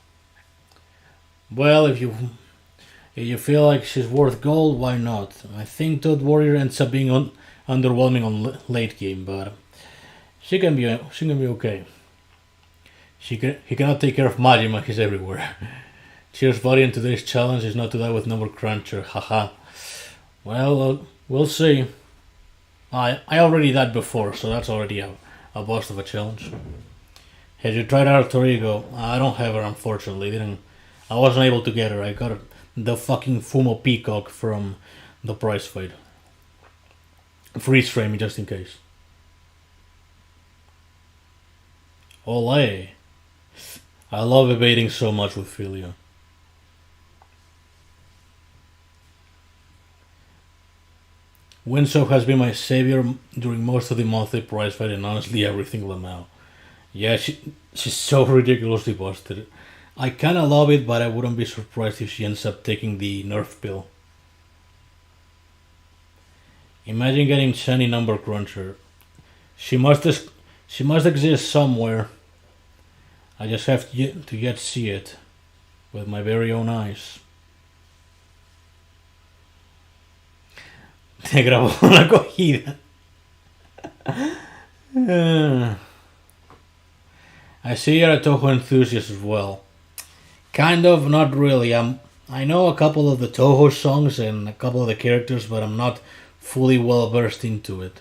Well, if you feel like she's worth gold, why not? I think Toad Warrior ends up being underwhelming on late game, but she can be okay. He cannot take care of Majima. He's everywhere. Cheers, buddy. And today's challenge is not to die with number cruncher. Haha. Well, we'll see. I already died before, so that's already a bust of a challenge. Have you tried Alter Ego? I don't have her, unfortunately. Didn't. I wasn't able to get her. I got the fucking Fumo Peacock from the prize fight. Freeze frame me just in case. Olay. I love evading so much with Philia. Winslow has been my savior during most of the monthly prize fight and honestly everything Lamau. Yeah, she's so ridiculously busted. I kinda love it, but I wouldn't be surprised if she ends up taking the nerf pill. Imagine getting Shiny Number Cruncher. She must she must exist somewhere. I just have to yet see it with my very own eyes. Te grabó la cogida. I see you're a Toho enthusiast as well. Kind of, not really. I know a couple of the Toho songs and a couple of the characters, but I'm not fully well versed into it.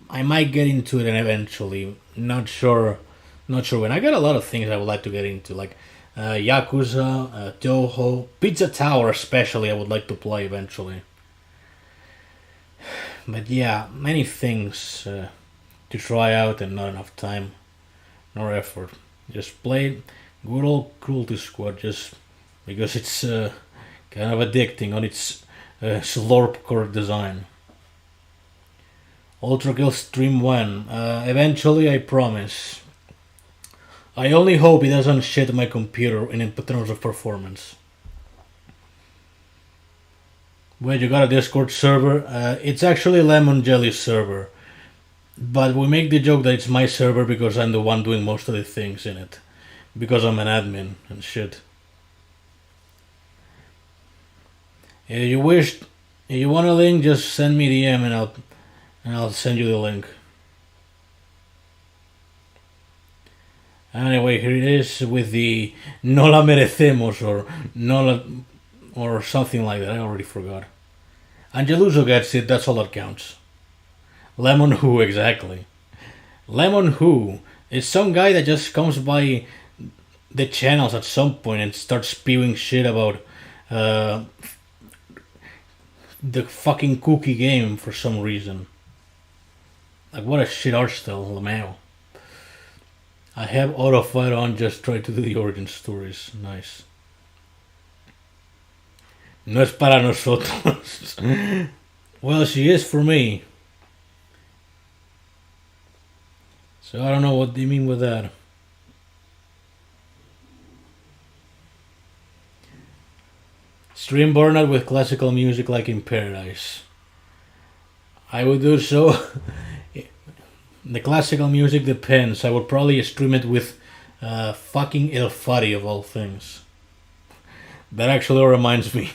I might get into it eventually. Not sure. Not sure when. I got a lot of things I would like to get into, like Yakuza, Toho, Pizza Tower, especially. I would like to play eventually. But yeah, many things to try out and not enough time nor effort. Just play good old Cruelty Squad just because it's kind of addicting on its slorp core design. Ultra Kill Stream 1. Eventually, I promise. I only hope it doesn't shit my computer in terms of performance. Well, you got a Discord server. It's actually Lemon Jelly's server. But we make the joke that it's my server because I'm the one doing most of the things in it. Because I'm an admin and shit. If you want a link, just send me DM and I'll send you the link. Anyway, here it is with the No la merecemos or No la, or something like that. I already forgot. Angeluso gets it. That's all that counts. Lemon Who, exactly. Lemon Who is some guy that just comes by the channels at some point and starts spewing shit about the fucking cookie game for some reason. Like, what a shit art style, Lamau. I have autofight on, just try to do the origin stories. Nice. No es para nosotros. Well, she is for me. So I don't know what they mean with that. Stream Burnout with classical music like in Paradise. I would do so. The classical music depends. I would probably stream it with fucking El Fari of all things. That actually reminds me.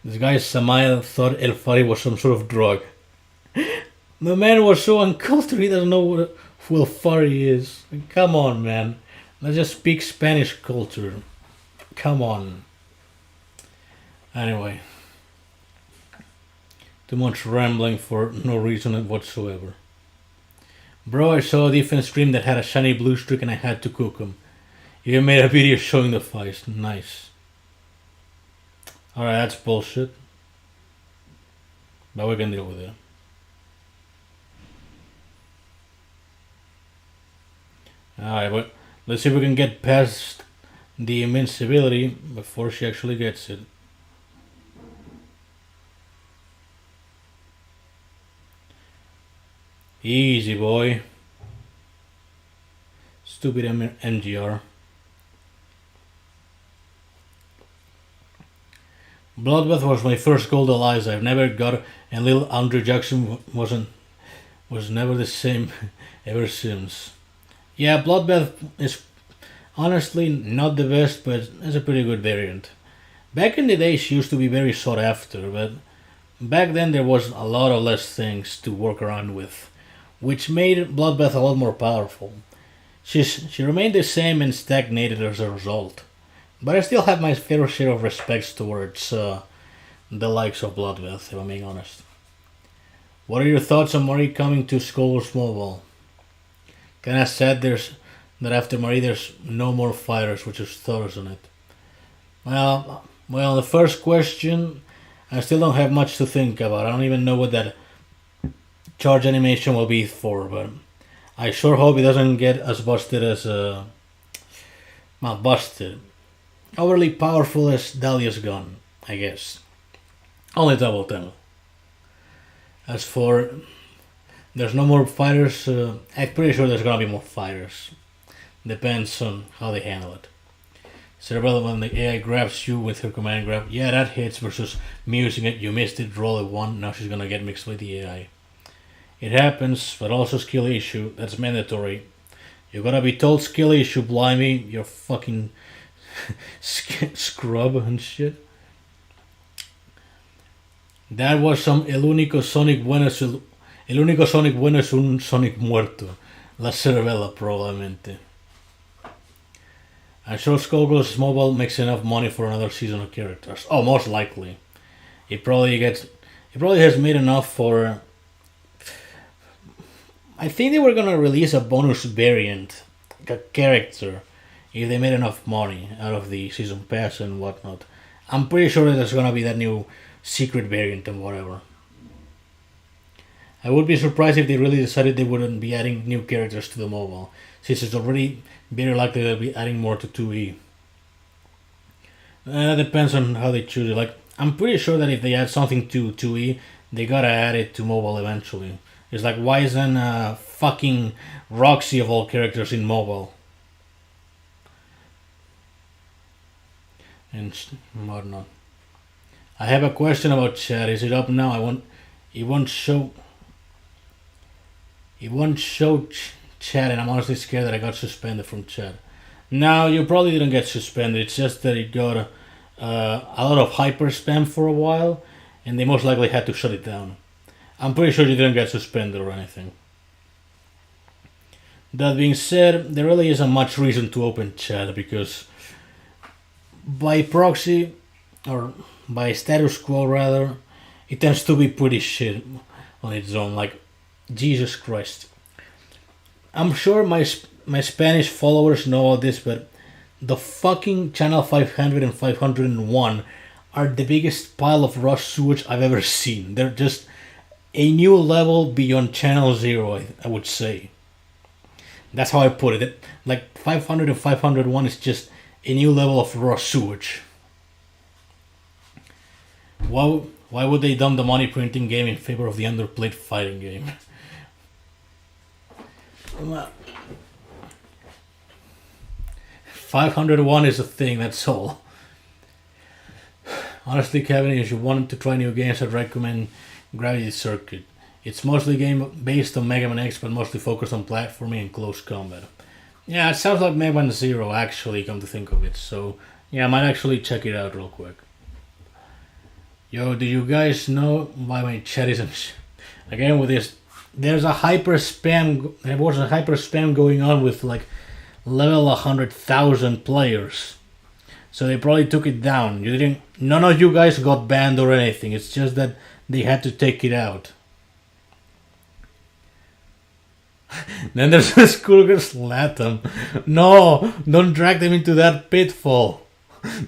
This guy Samael thought El Fari was some sort of drug. The man was so uncultured he doesn't know what El Fari is. Come on, man. Let's just speak Spanish culture. Come on. Anyway. Too much rambling for no reason whatsoever. Bro, I saw a defense stream that had a shiny blue streak and I had to cook him. You made a video showing the fights. Nice. Alright, that's bullshit. But we can deal with it. Alright, but let's see if we can get past the invincibility before she actually gets it. Easy, boy. Stupid MGR. Bloodbath was my first gold allies I've never got, and little Andrew Jackson was never the same ever since. Yeah, Bloodbath is honestly not the best, but it's a pretty good variant. Back in the day, she used to be very sought after, but back then there was a lot of less things to work around with, which made Bloodbath a lot more powerful. She remained the same and stagnated as a result. But I still have my fair share of respects towards the likes of Bloodbath, if I'm being honest. What are your thoughts on Marie coming to Skullgirls Mobile? Kinda sad that after Marie there's no more fighters, which is thoughts on it. Well, the first question, I still don't have much to think about. I don't even know what that charge animation will be for, but I sure hope it doesn't get as busted as not busted. Overly powerful as Dahlia's gun, I guess. Only double tell. As for there's no more fighters, I'm pretty sure there's gonna be more fighters. Depends on how they handle it. Cerebellum, when the AI grabs you with her command grab, yeah, that hits versus me using it, you missed it, roll a 1, now she's gonna get mixed with the AI. It happens, but also skill issue, that's mandatory. You're gonna be told skill issue, blimey, you're fucking scrub and shit. That was some el único Sonic bueno es un Sonic muerto. La Cerebella, probablemente. I'm sure Skullgirls Mobile makes enough money for another season of characters. Oh, most likely. It probably has made enough for. I think they were gonna release a bonus variant, a character, if they made enough money out of the season pass and whatnot. I'm pretty sure that there's gonna be that new secret variant and whatever. I would be surprised if they really decided they wouldn't be adding new characters to the mobile, since it's already very likely they'll be adding more to 2E. That depends on how they choose it. Like, I'm pretty sure that if they add something to 2E, they gotta add it to mobile eventually. It's like, why isn't fucking Roxy of all characters in mobile? And whatnot. I have a question about chat. Is it up now? It won't show chat, and I'm honestly scared that I got suspended from chat. No, you probably didn't get suspended. It's just that it got a lot of hyper spam for a while, and they most likely had to shut it down. I'm pretty sure you didn't get suspended or anything. That being said, there really isn't much reason to open chat because by proxy, or by status quo rather, it tends to be pretty shit on its own. Like, Jesus Christ. I'm sure my Spanish followers know all this, but the fucking Channel 500 and 501 are the biggest pile of raw sewage I've ever seen. They're just a new level beyond Channel 0, I would say. That's how I put it. Like, 500 and 501 is just a new level of raw sewage. Why would they dump the money printing game in favor of the underplayed fighting game? 501 is a thing, that's all. Honestly, Kevin, if you wanted to try new games, I'd recommend Gravity Circuit. It's mostly a game based on Mega Man X, but mostly focused on platforming and close combat. Yeah, it sounds like Mega Man Zero, actually, come to think of it. So, yeah, I might actually check it out real quick. Yo, do you guys know why my chat isn't... Again, with this, there was a hyper spam going on with, like, level 100,000 players. So they probably took it down. None of you guys got banned or anything. It's just that they had to take it out. Then there's a Skullgirls Latam. No, don't drag them into that pitfall.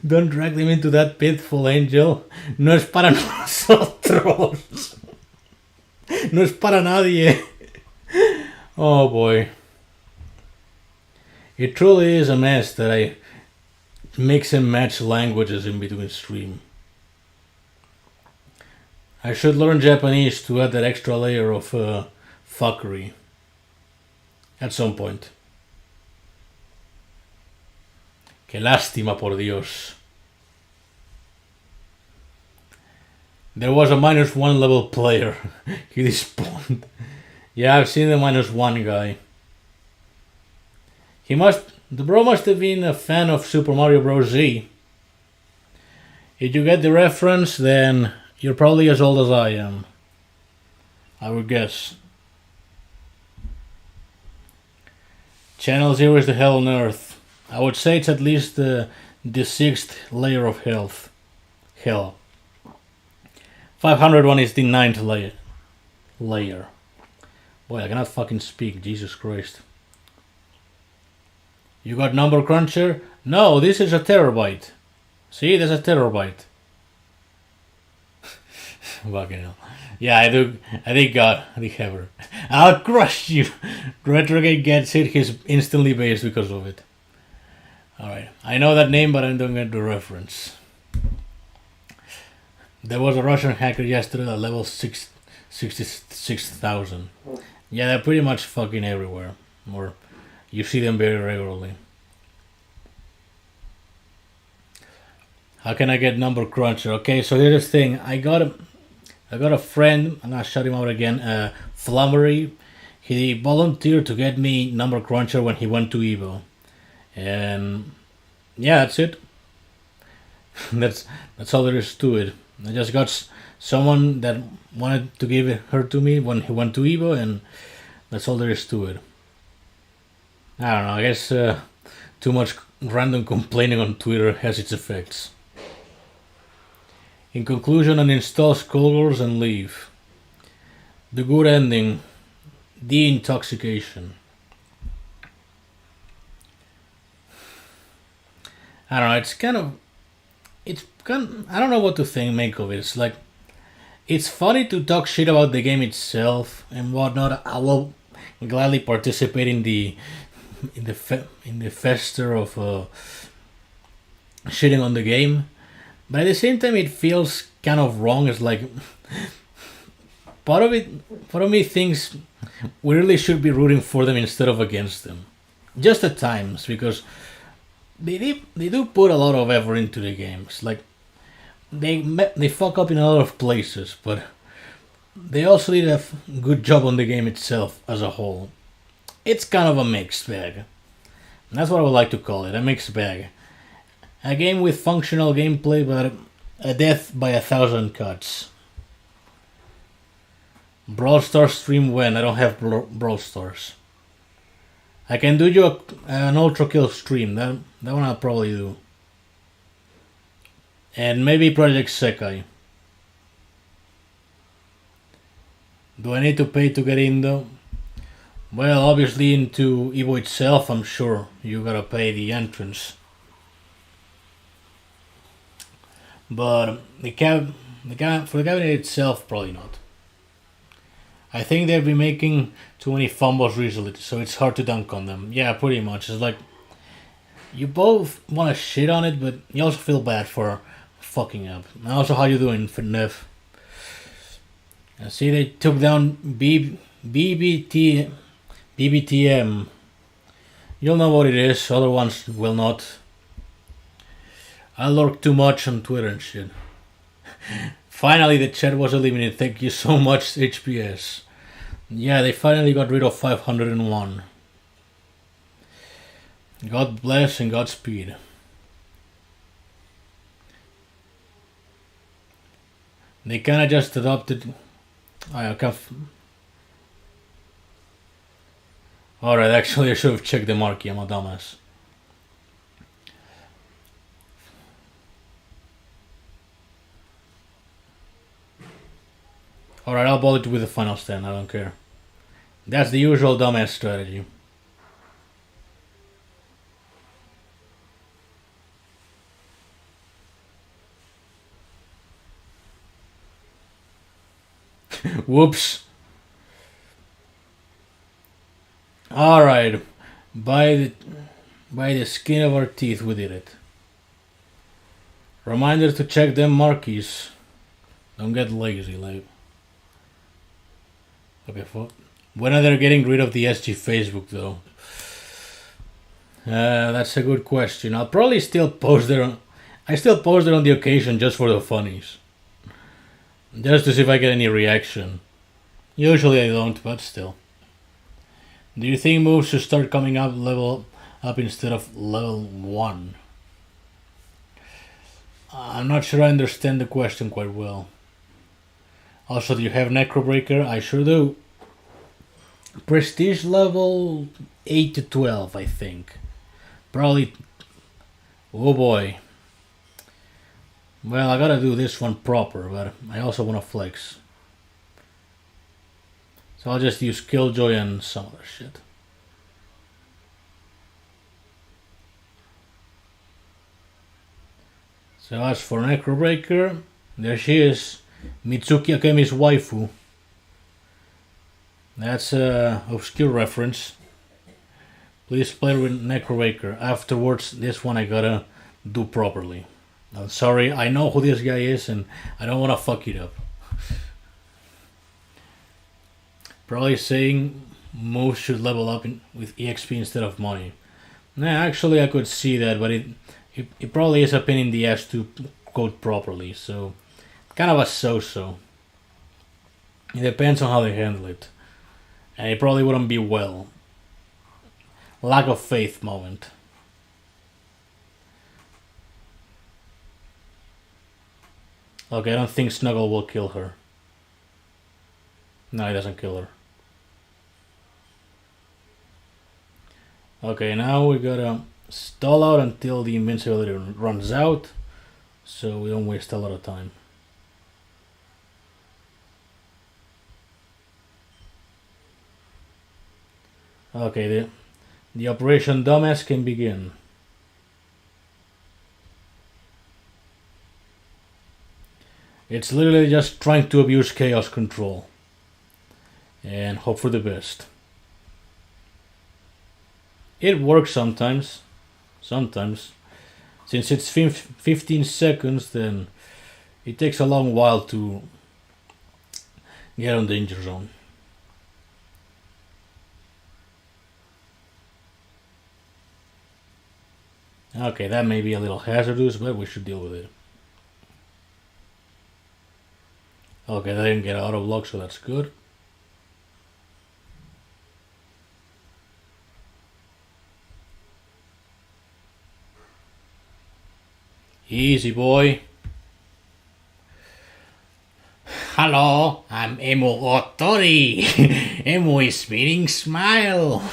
Don't drag them into that pitfall, Angel. No es para nosotros. No es para nadie. Oh boy. It truly is a mess that I mix and match languages in between stream. I should learn Japanese to add that extra layer of fuckery at some point. Que lástima, por Dios. There was a -1 level player. He despawned. Yeah, I've seen the -1 guy. The bro must have been a fan of Super Mario Bros. Z. If you get the reference, then you're probably as old as I am. I would guess. Channel 0 is the hell on earth. I would say it's at least the 6th layer of hell. 501 is the 9th layer. Boy, I cannot fucking speak, Jesus Christ. You got number cruncher? No, this is a terabyte. See, there's a terabyte. Fucking hell. Yeah, I do. I think God, I think ever. I'll crush you. Retrogate gets it. He's instantly based because of it. Alright, I know that name, but I don't get the reference. There was a Russian hacker yesterday at level 66,000. Yeah, they're pretty much fucking everywhere. Or you see them very regularly. How can I get number cruncher? Okay, so here's the thing. I got a friend. I'm gonna shout him out again. Flummery. He volunteered to get me number cruncher when he went to Evo, and yeah, that's it. that's all there is to it. I just got someone that wanted to give her to me when he went to Evo, and that's all there is to it. I don't know. I guess too much random complaining on Twitter has its effects. In conclusion, uninstall Skullgirls and leave. The good ending. De-intoxication. I don't know, I don't know what to make of it. It's like, it's funny to talk shit about the game itself and whatnot. I will gladly participate in the fester of shitting on the game, but at the same time it feels kind of wrong. It's like part of me thinks we really should be rooting for them instead of against them, just at times, because they do put a lot of effort into the games. Like they fuck up in a lot of places, but they also did a good job on the game itself as a whole. It's kind of a mixed bag. That's what I would like to call it, a mixed bag. A game with functional gameplay, but a death by 1,000 cuts. Brawl Stars stream when? I don't have Brawl Stars. I can do you an Ultra Kill stream. That one I'll probably do. And maybe Project Sekai. Do I need to pay to get in though? Well, obviously into Evo itself, I'm sure you gotta pay the entrance. But for the cabinet itself, probably not. I think they've been making too many fumbles recently, so it's hard to dunk on them. Yeah, pretty much. It's like you both want to shit on it, but you also feel bad for fucking up. And also, how you doing, Nev? I see they took down BBTM. You'll know what it is, other ones will not. I lurk too much on Twitter and shit. Finally, the chat was eliminated. Thank you so much, HPS. Yeah, they finally got rid of 501. God bless and Godspeed. They kinda just adopted. Alright, actually I should have checked the marquee, I'm a dumbass. Alright, I'll ball it with the final stand, I don't care. That's the usual dumbass strategy. Whoops. Alright. By the skin of our teeth we did it. Reminder to check them marquees. Don't get lazy, like. Okay, When are they getting rid of the SG Facebook though? That's a good question. I'll probably still post there. I still post it on the occasion just for the funnies, just to see if I get any reaction. Usually I don't, but still. Do you think moves should start coming up level up instead of level 1? I'm not sure I understand the question quite well. Also, do you have Necrobreaker? I sure do. Prestige level 8 to 12, I think. Probably. Oh boy. Well, I gotta do this one proper, but I also wanna flex. So I'll just use Killjoy and some other shit. So as for Necrobreaker, there she is. Mitsuki Akemi's waifu. That's a obscure reference. Please play with Necrobreaker. Afterwards, this one I gotta do properly. I'm sorry, I know who this guy is and I don't wanna fuck it up. Probably saying moves should level up with EXP instead of money. Nah, actually I could see that, but it probably is a pain in the ass to code properly, so kind of a so-so. It depends on how they handle it. And it probably wouldn't be well. Lack of faith moment. Okay, I don't think Snuggle will kill her. No, he doesn't kill her. Okay, now we gotta stall out until the invincibility runs out, so we don't waste a lot of time. Okay, the Operation Dumbass can begin. It's literally just trying to abuse chaos control and hope for the best. It works sometimes. Sometimes. Since it's 15 seconds, then it takes a long while to get on danger zone. Okay, that may be a little hazardous, but we should deal with it. Okay, that didn't get out of lock, so that's good. Easy, boy. Hello, I'm Emo Otori. Emo is meaning smile.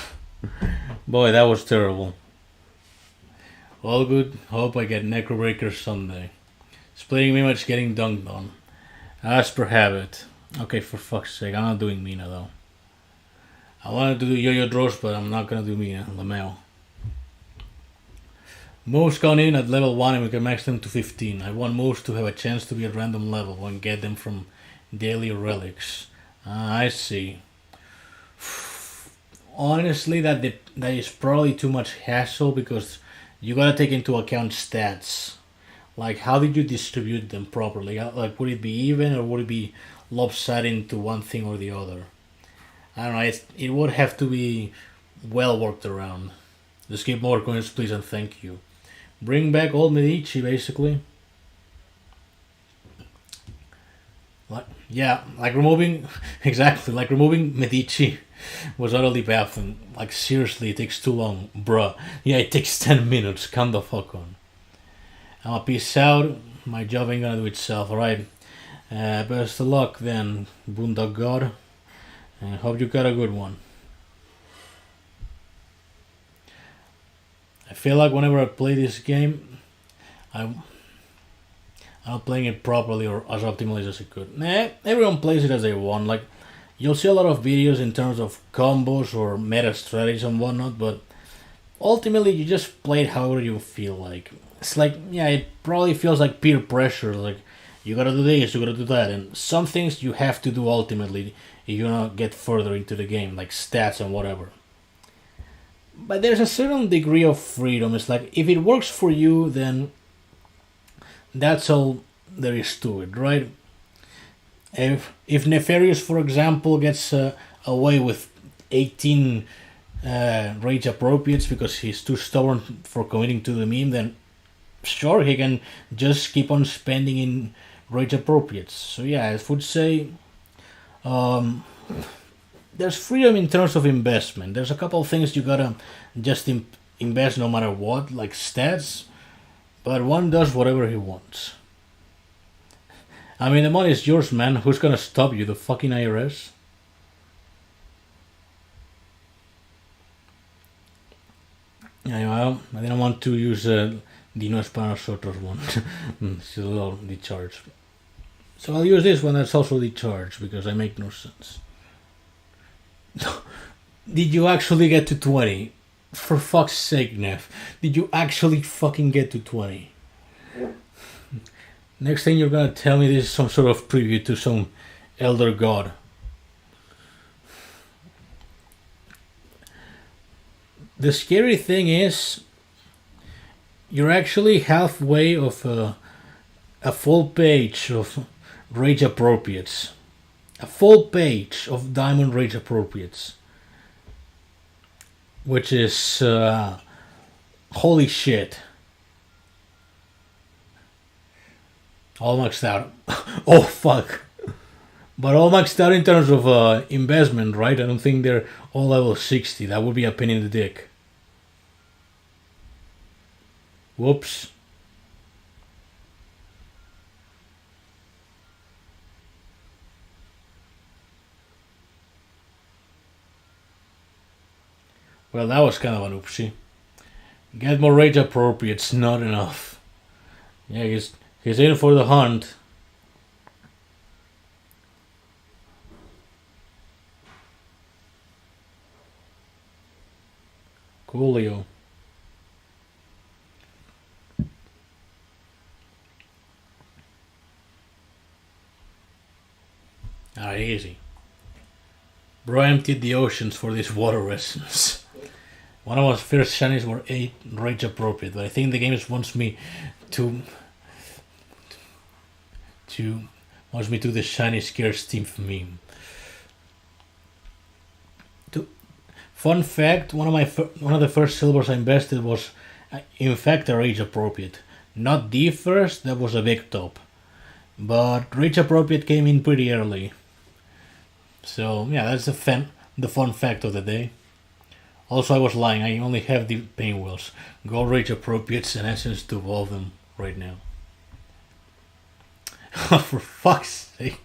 Boy, that was terrible. All good. Hope I get Necrobreaker someday. Splitting image getting dunked on. As per habit. Okay, for fuck's sake, I'm not doing Mina though. I wanted to do Yo-Yo Drosh, but I'm not gonna do Mina. Lamel. Moves gone in at level 1 and we can max them to 15. I want moves to have a chance to be at random level and get them from daily relics. I see. Honestly, that is probably too much hassle because you gotta take into account stats. Like, how did you distribute them properly? Like, would it be even or would it be lopsided into one thing or the other? I don't know, it would have to be well worked around. Just give more coins, please, and thank you. Bring back old Medici, basically. Like removing... Exactly, like removing Medici was utterly baffling. Like, seriously, it takes too long. Bruh. Yeah, it takes 10 minutes. Come the fuck on. I'ma peace out. My job ain't gonna do itself, alright? Best of luck then, Boondock God. And hope you got a good one. I feel like whenever I play this game, I'm not playing it properly or as optimally as I could. Nah, everyone plays it as they want. Like, you'll see a lot of videos in terms of combos or meta strategies and whatnot, but ultimately you just play it however you feel like. It's like, yeah, it probably feels like peer pressure, like, you gotta do this, you gotta do that, and some things you have to do ultimately if you wanna get further into the game, like stats and whatever. But there's a certain degree of freedom. It's like, if it works for you, then that's all there is to it, right? If Nefarious, for example, gets away with 18 rage appropriates because he's too stubborn for committing to the meme, then sure, he can just keep on spending in rage appropriates. So yeah, I would say there's freedom in terms of investment. There's a couple of things you gotta just invest no matter what, like stats, but one does whatever he wants. I mean, the money is yours, man. Who's gonna stop you? The fucking IRS? Yeah, well, I didn't want to use the no Spanish otros one. It's a little decharged. So I'll use this one that's also decharged because I make no sense. Did you actually get to 20? For fuck's sake, Neff. Did you actually fucking get to 20? Next thing you're gonna tell me this is some sort of tribute to some elder god. The scary thing is, you're actually halfway of a full page of rage appropriates. A full page of diamond rage appropriates. Which is holy shit. All maxed out. Oh fuck. But all maxed out in terms of investment, right? I don't think they're all level 60. That would be a pain in the dick. Whoops. Well, that was kind of an oopsie. Get more rage appropriates, not enough. Yeah, he's in for the hunt. Coolio. Alright, easy. Bro emptied the oceans for this water essence. One of our first shinies were 8 rage appropriate, but I think the game just wants me to the shiny scare Steve meme. Fun fact: one of the first silvers I invested was, in fact, a rage appropriate. Not the first, that was a big top, but rage appropriate came in pretty early. So yeah, that's the fun fact of the day. Also, I was lying. I only have the pain wheels. Gold rage appropriates and essence to evolve them right now. Oh, for fuck's sake!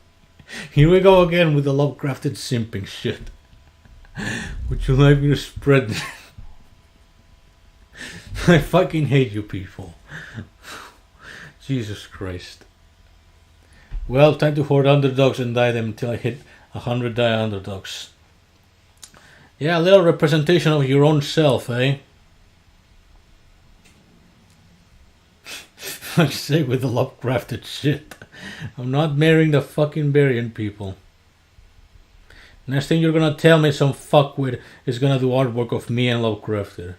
Here we go again with the love-crafted simping shit. Would you like me to spread? I fucking hate you people. Jesus Christ. Well, time to hoard underdogs and die them until I hit 100 die underdogs. Yeah, a little representation of your own self, eh? I say with the love-crafted shit. I'm not marrying the fucking Barian people. Next thing you're gonna tell me some fuckwit is gonna do artwork of me and Lovecrafter.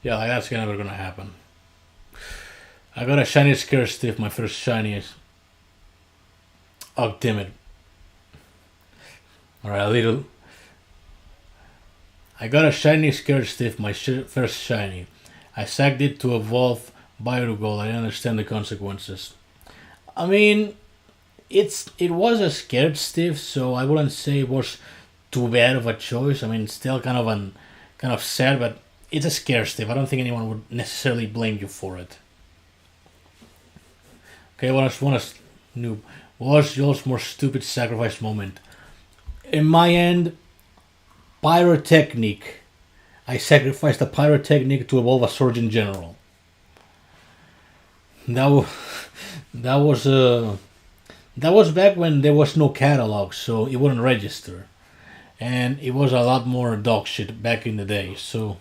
Yeah, that's never gonna happen. I got a shiny scare stiff, my first shiny is... Oh, damn it. Alright, a little... I got a shiny scared stiff, my first shiny. I sacked it to evolve Byrugol. I understand the consequences. I mean, it was a scared stiff, so I wouldn't say it was too bad of a choice. I mean, it's still kind of sad, but it's a scared stiff. I don't think anyone would necessarily blame you for it. Okay, what was yours more stupid sacrifice moment? In my end, pyrotechnic. I sacrificed a pyrotechnic to evolve a surgeon general. That was back when there was no catalog, so it wouldn't register, and it was a lot more dog shit back in the day. So,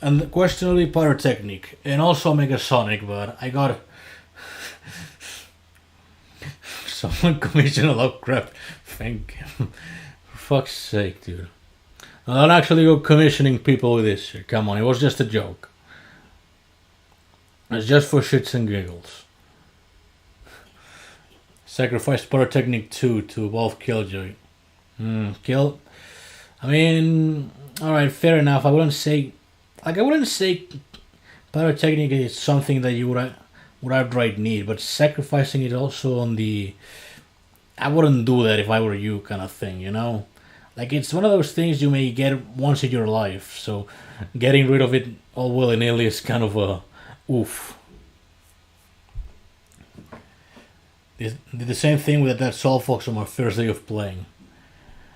and questionably pyrotechnic, and also Megasonic, but I got someone commissioned a lot of crap. Thank you. For fuck's sake, dude. I don't actually go commissioning people with this shit. Come on, it was just a joke. It's just for shits and giggles. Sacrificed Pyrotechnic 2 to evolve Killjoy. Kill. I mean, alright, fair enough. I wouldn't say Pyrotechnic is something that you would outright need, but sacrificing it also on the. I wouldn't do that if I were you, kind of thing, you know? Like, it's one of those things you may get once in your life, so getting rid of it all willy nilly is kind of a oof. Did the same thing with that Soul Fox on my first day of playing.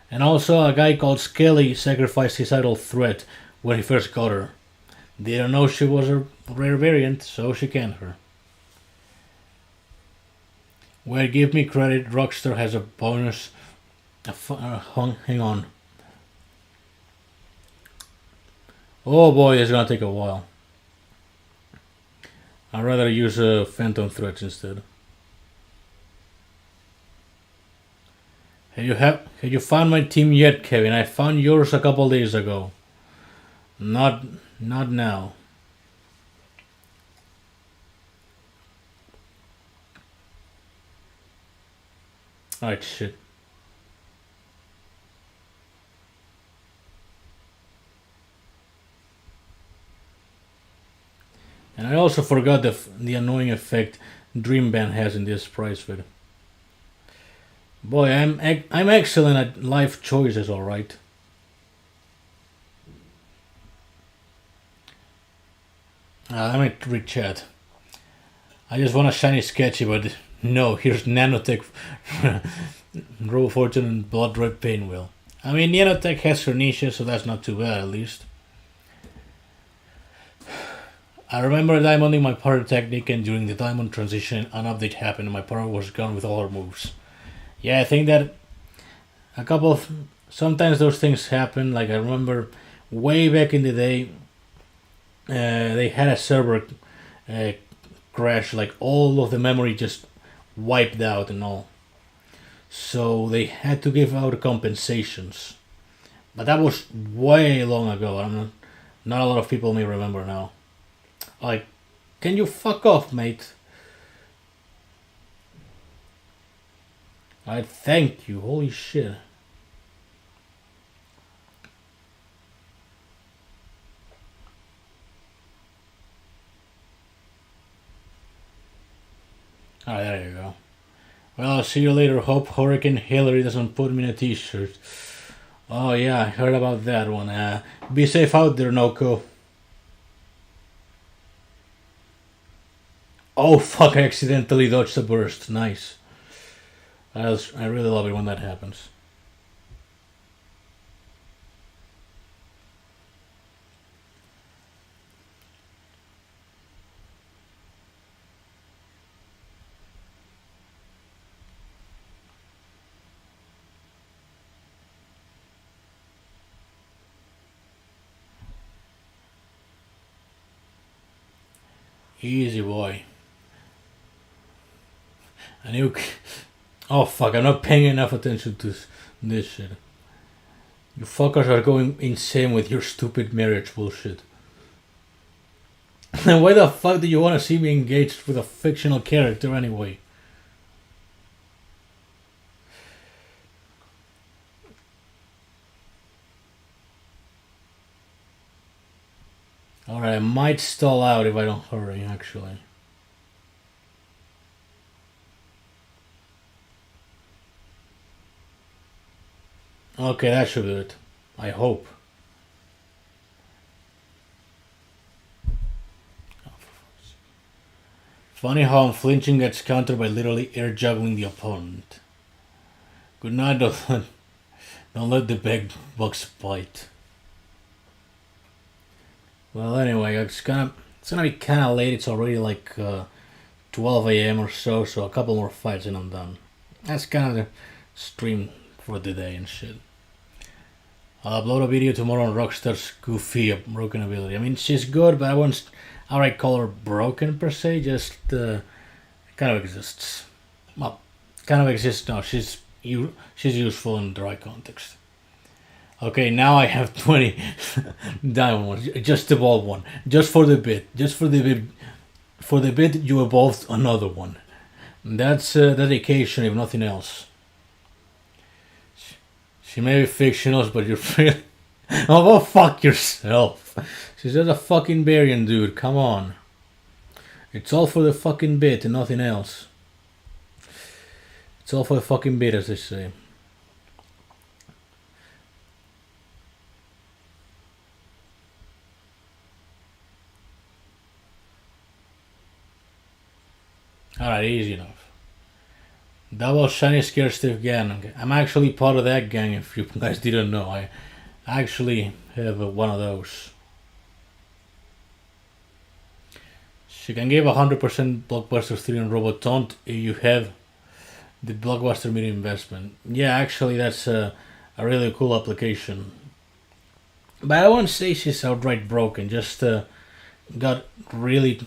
And also, a guy called Skelly sacrificed his idol Threat when he first got her. Didn't know she was a rare variant, so she canned her. Well, give me credit, Rockstar has a bonus. Hang on. Oh boy, it's gonna take a while. I'd rather use Phantom Threats instead. Have you found my team yet, Kevin? I found yours a couple days ago. Not now. Alright, shit. And I also forgot the annoying effect Dream Band has in this prize fit. Boy, I'm excellent at life choices, alright. Let me read chat. I just want a shiny sketchy, but no, here's Nanotech, Row Fortune, and Blood Red Painwheel. I mean, Nanotech has her niche, so that's not too bad, at least. I remember diamonding my Pyrotechnic, and during the diamond transition, an update happened and my Pyro was gone with all her moves. Yeah, I think that sometimes those things happen. Like, I remember way back in the day, they had a server crash, like all of the memory just wiped out and all. So they had to give out compensations. But that was way long ago. Not a lot of people may remember now. Like, can you fuck off, mate? I thank you. Holy shit. Alright, there you go. Well, I'll see you later. Hope Hurricane Hillary doesn't put me in a t-shirt. Oh yeah, I heard about that one. Be safe out there, Noko. Oh fuck, I accidentally dodged a burst. Nice. I really love it when that happens. Easy boy. And you. Oh fuck, I'm not paying enough attention to this shit. You fuckers are going insane with your stupid marriage bullshit. And why the fuck do you want to see me engaged with a fictional character anyway? Alright, I might stall out if I don't hurry, actually. Okay, that should do it. I hope. Funny how unflinching gets countered by literally air juggling the opponent. Good night, don't let the big bugs bite. Well, anyway, it's gonna be kind of late. It's already like 12 a.m. or so, so a couple more fights and I'm done. That's kind of the stream for the day and shit. I'll upload a video tomorrow on Rockstar's goofy broken ability. I mean, she's good, but I wouldn't outright call her broken per se. Just kind of exists. Well, kind of exists now. She's useful in the right context. Okay, now I have 20 diamond ones. Just evolve one. Just for the bit. For the bit, you evolved another one. That's dedication, if nothing else. She may be fictional, but you're really. Oh, go fuck yourself. She's just a fucking Barian dude. Come on. It's all for the fucking bit and nothing else. It's all for the fucking bit, as they say. Alright, easy enough. Double shiny scare stiff gang. I'm actually part of that gang, if you guys didn't know. I actually have one of those. She can give 100% blockbuster 3 on Robotaunt if you have the blockbuster meter investment. Yeah, actually, that's a really cool application. But I won't say she's outright broken, just got really,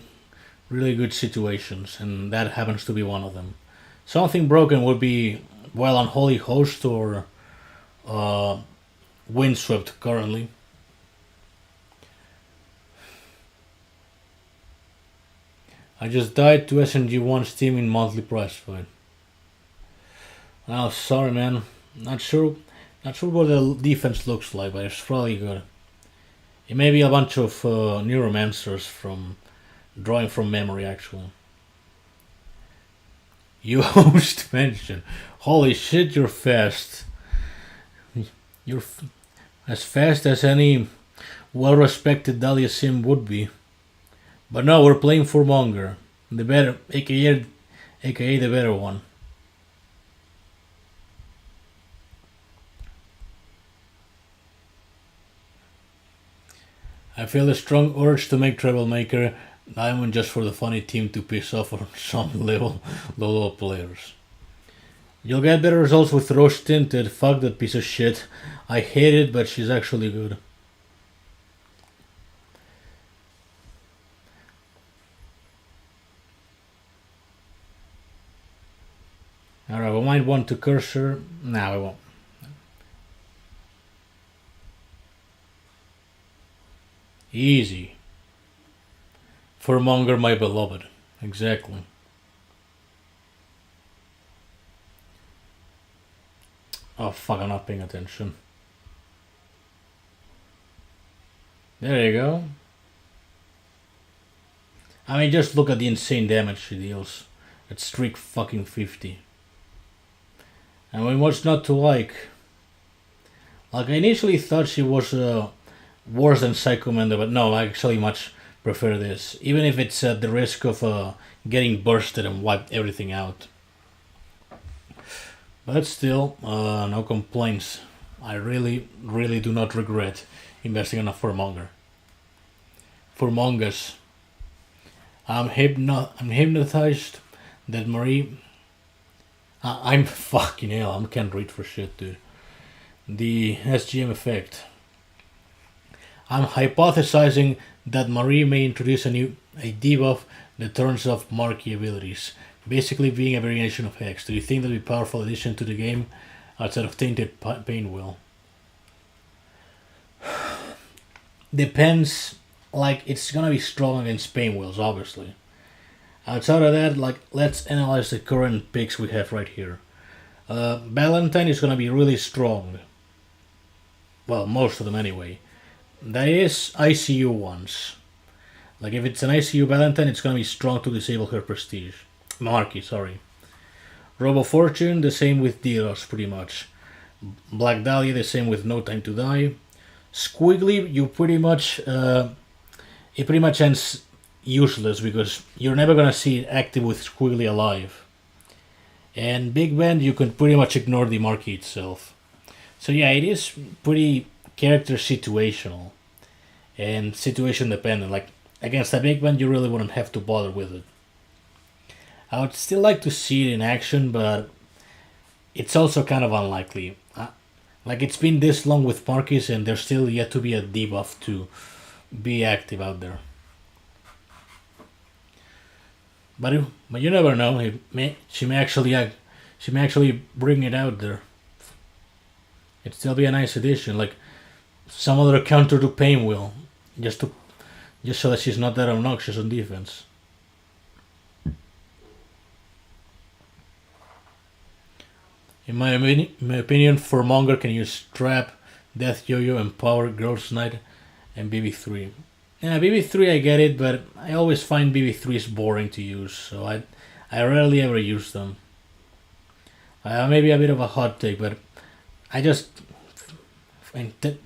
really good situations, and that happens to be one of them. Something broken would be, well, Unholy Host or Windswept currently. I just died to SNG1 Steam in monthly price fight. Oh, sorry, man. Not sure what the defense looks like, but it's probably good. It may be a bunch of neuromancers from drawing from memory, actually. You host mention. Holy shit, you're fast. You're as fast as any well-respected Dahlia Sim would be. But no, we're playing for Monger. The better, aka the better one. I feel a strong urge to make Troublemaker Diamond just for the funny team to piss off on some low players. You'll get better results with Rose Tinted. Fuck that piece of shit. I hate it, but she's actually good. Alright, we might want to curse her. Nah, we won't. Easy. For Monger, my beloved. Exactly. Oh fuck, I'm not paying attention. There you go. I mean, just look at the insane damage she deals. At streak fucking 50. And when what's not to like? Like, I initially thought she was worse than Psychomanda, but no, I actually much prefer this. Even if it's at the risk of getting bursted and wiped everything out. But still, no complaints. I really, really do not regret investing in a Furmonger. Furmongus. I'm hypnotized that Marie. I'm fucking hell. I can't read for shit, dude. The SGM effect. I'm hypothesizing that Marie may introduce a debuff that turns off marquee abilities, basically being a variation of Hex. Do you think that would be a powerful addition to the game outside of Tainted Painwheel? Depends. Like, it's gonna be strong against Painwheels, obviously. Outside of that, like, let's analyze the current picks we have right here. Valentine is gonna be really strong. Well, most of them anyway. That is ICU ones. Like, if it's an ICU Valentine, it's gonna be strong to disable her prestige. Marquee, sorry. Robo Fortune, the same with Diros, pretty much. Black Dahlia, the same with No Time to Die. Squiggly, you pretty much it pretty much ends useless because you're never gonna see it active with Squiggly alive. And Big Band, you can pretty much ignore the marquee itself. So yeah, it is pretty character situational and situation dependent. Like, against a Big Band, you really wouldn't have to bother with it. I would still like to see it in action, but it's also kind of unlikely. Like, it's been this long with Marquis and there's still yet to be a debuff to be active out there. But you never know. She may actually bring it out there. It'd still be a nice addition, like some other counter to Painwheel, just so that she's not that obnoxious on defense. In my opinion, for Monger can use Trap, Death Yo-Yo, Empower, Girls Night, and BB3. Yeah, BB3 I get it, but I always find BB3s boring to use, so I rarely ever use them. Maybe a bit of a hot take, but I just find that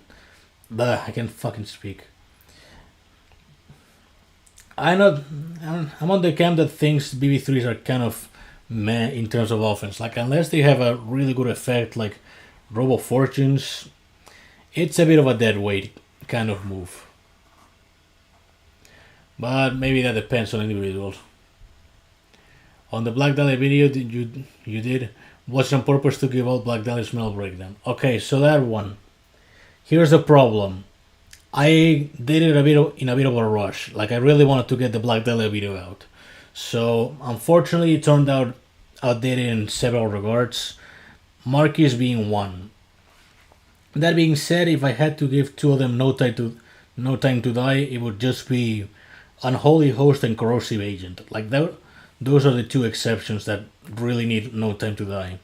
I can fucking speak. I'm not. I'm on the camp that thinks BB3s are kind of meh in terms of offense. Like unless they have a really good effect, like Robo Fortunes, it's a bit of a dead weight kind of move. But maybe that depends on individuals. On the Black Dahlia video you did watch on purpose to give out Black Dahlia smell breakdown. Okay, so that one. Here's the problem. I did it in a bit of a rush. Like I really wanted to get the Black Dahlia video out. So unfortunately, it turned out outdated in several regards. Marquis being one. That being said, if I had to give two of them no time to die, it would just be Unholy Host and Corrosive Agent. Like that, those are the two exceptions that really need no time to die.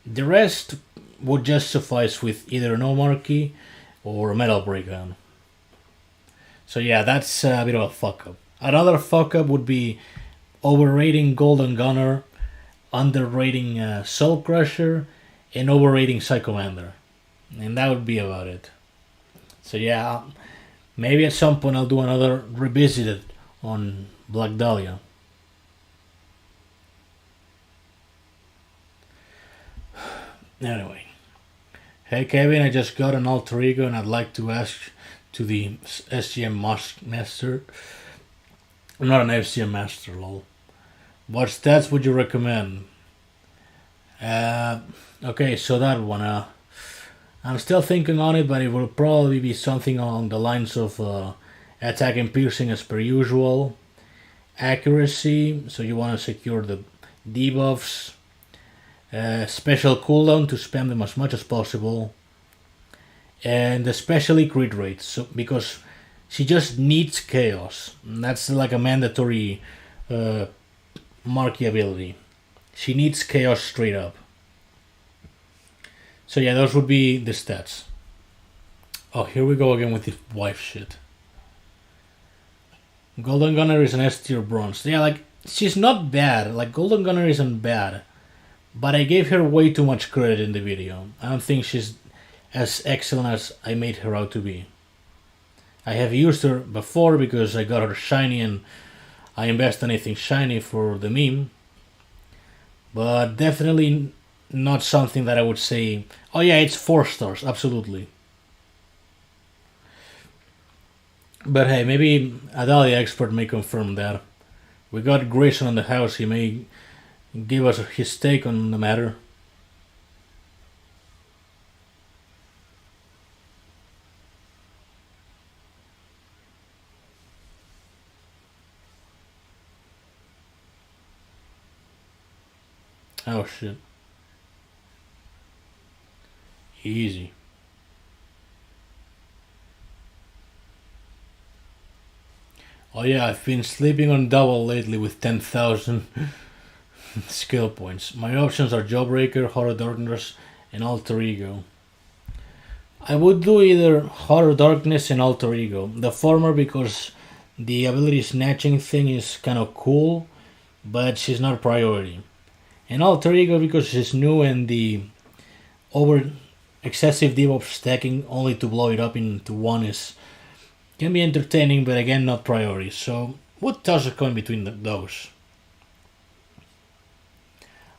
The rest would just suffice with either no Marquis or Metal Breakdown. So yeah, that's a bit of a fuck up. Another fuck up would be overrating Golden Gunner, underrating Soul Crusher, and overrating Psychomander. And that would be about it. So yeah, maybe at some point I'll do another revisited on Black Dahlia. Anyway, hey Kevin, I just got an alter ego and I'd like to ask to the SGM master. I'm not an FCM master, lol. What stats would you recommend? Okay, so that one. I'm still thinking on it, but it will probably be something along the lines of attack and piercing as per usual. Accuracy, so you want to secure the debuffs. Special cooldown to spam them as much as possible. And especially crit rate, so because she just needs chaos. That's like a mandatory marquee ability. She needs chaos straight up. So yeah, those would be the stats. Oh, here we go again with the wife shit. Golden Gunner is an S tier bronze. Yeah, like she's not bad. Like Golden Gunner isn't bad, but I gave her way too much credit in the video. I don't think she's as excellent as I made her out to be. I have used her before because I got her shiny and I invest anything shiny for the meme, but definitely not something that I would say, oh yeah, it's 4 stars, absolutely. But hey, maybe Adalia expert may confirm that. We got Grayson on the house, he may give us his take on the matter. Oh shit. Easy. Oh yeah, I've been sleeping on double lately with 10,000 skill points. My options are Jawbreaker, Horror Darkness, and Alter Ego. I would do either Horror Darkness and Alter Ego. The former because the ability snatching thing is kind of cool, but she's not a priority. And Alter Ego because she's new and the over excessive debuff stacking only to blow it up into one is can be entertaining, but again not priority. So what toss a coin between those?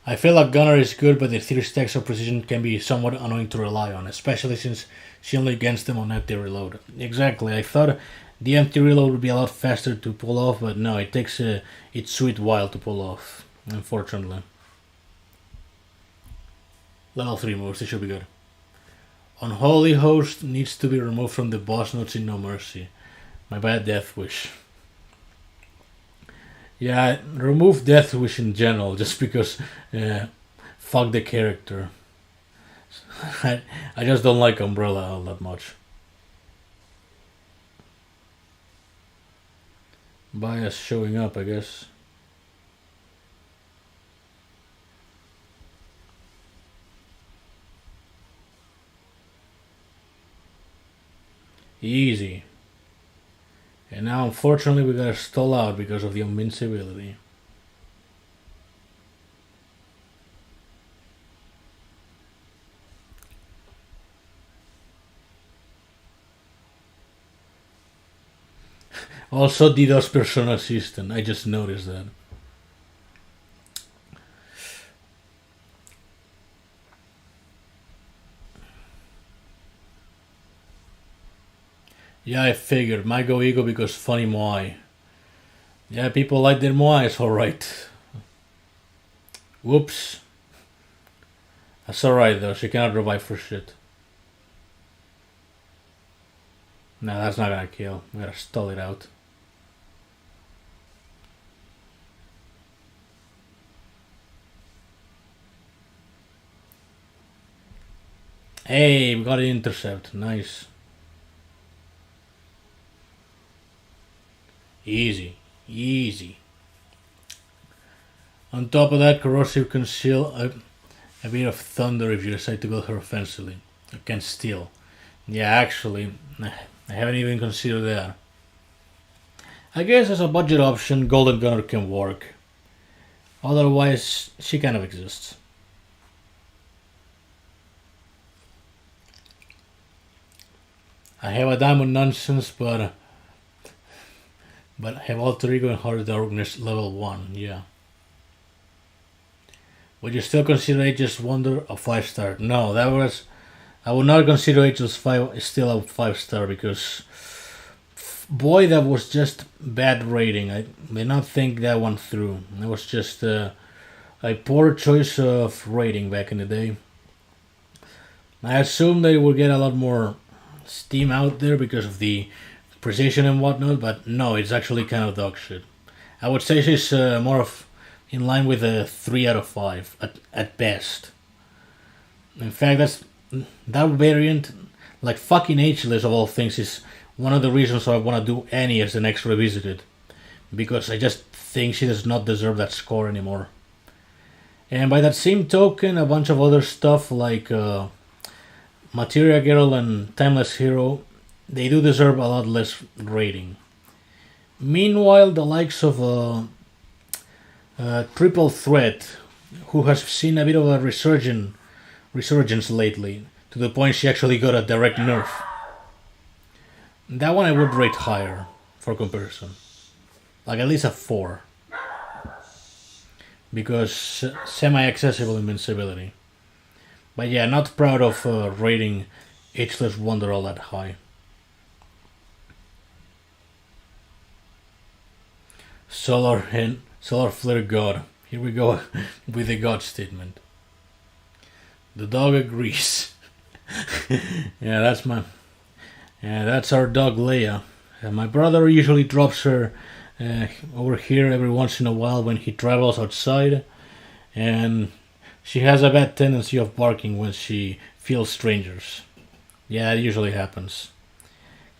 I feel like Gunner is good, but the 3 stacks of precision can be somewhat annoying to rely on, especially since she only gets them on empty reload. Exactly, I thought the empty reload would be a lot faster to pull off, but no, it takes its sweet while to pull off, unfortunately. Level 3 moves, this should be good. Unholy Host needs to be removed from the boss notes in No Mercy. My bad Death Wish. Yeah, remove Death Wish in general, just because fuck the character. I just don't like Umbrella all that much. Bias showing up, I guess. Easy. And now, unfortunately, we gotta stall out because of the invincibility. Also, DDoS Persona Assistant. I just noticed that. Yeah, I figured. Might go ego because funny Moai. Yeah, people like their Moais, alright. Whoops. That's alright though, she cannot revive for shit. No, that's not gonna kill. We gotta stall it out. Hey, we got an intercept. Nice. Easy. Easy. On top of that, corrosive conceal a bit of thunder if you decide to go her offensively. You can steal. Yeah, actually, I haven't even considered that. I guess as a budget option, Golden Gunner can work. Otherwise, she kind of exists. I have a diamond nonsense, but I have alter ego and heart darkness level 1. Yeah. Would you still consider Ageless Wonder a 5-star? No, that was. I would not consider Ageless 5 still a 5-star because. Boy, that was just bad rating. I did not think that one through. It was just a poor choice of rating back in the day. I assumed they would get a lot more steam out there because of the precision and whatnot, but no, it's actually kind of dog shit. I would say she's more of in line with a 3 out of 5 at best. In fact, that variant, like fucking Ageless of all things, is one of the reasons why I want to do Annie as the next Revisited. Because I just think she does not deserve that score anymore. And by that same token, a bunch of other stuff like Materia Girl and Timeless Hero, they do deserve a lot less rating. Meanwhile, the likes of Triple Threat, who has seen a bit of a resurgence lately, to the point she actually got a direct nerf. That one I would rate higher, for comparison. Like at least a 4. Because semi-accessible invincibility. But yeah, not proud of rating Ageless Wonder all that high. Solar Flare God. Here we go with the God statement. The dog agrees. Yeah, that's our dog Leia. My brother usually drops her over here every once in a while when he travels outside, and she has a bad tendency of barking when she feels strangers. Yeah, it usually happens.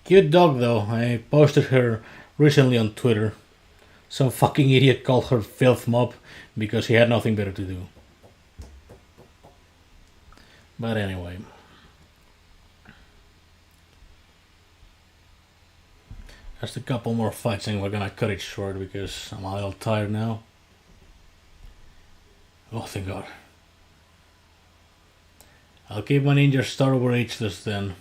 Cute dog though. I posted her recently on Twitter. Some fucking idiot called her Filth Mop because he had nothing better to do. But anyway. Just a couple more fights and we're gonna cut it short because I'm a little tired now. Oh, thank God. I'll keep my ninja star over Ageless then.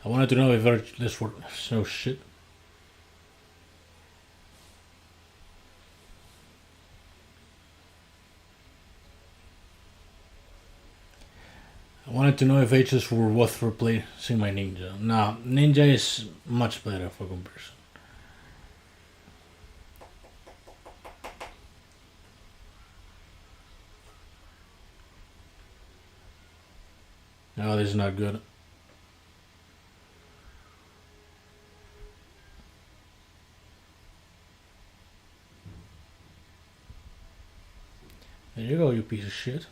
I wanted to know if this were so shit. I wanted to know if H's were worth replacing my Ninja. Nah, Ninja is much better for comparison. No, this is not good. There you go, you piece of shit.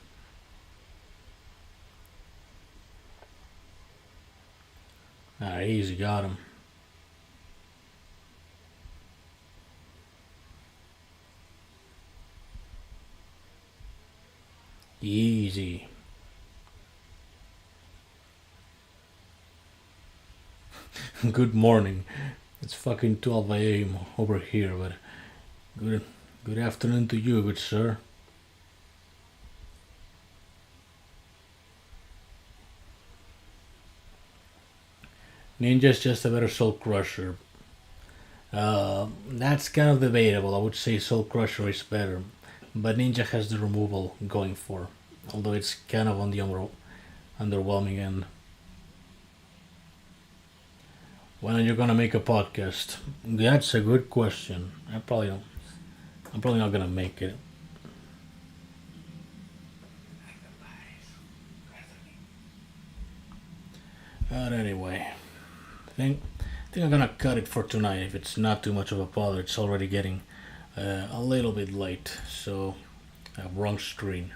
Alright, easy, got him. Easy. Good morning. It's fucking 12 a.m. over here, but good good afternoon to you, good sir. Ninja's just a better Soul Crusher. That's kind of debatable. I would say Soul Crusher is better, but Ninja has the removal going for, although it's kind of on the underwhelming end. When are you gonna make a podcast? That's a good question. I probably don't. I'm probably not gonna make it. But anyway, I think I'm gonna cut it for tonight. If it's not too much of a bother, it's already getting a little bit late. So, wrong screen.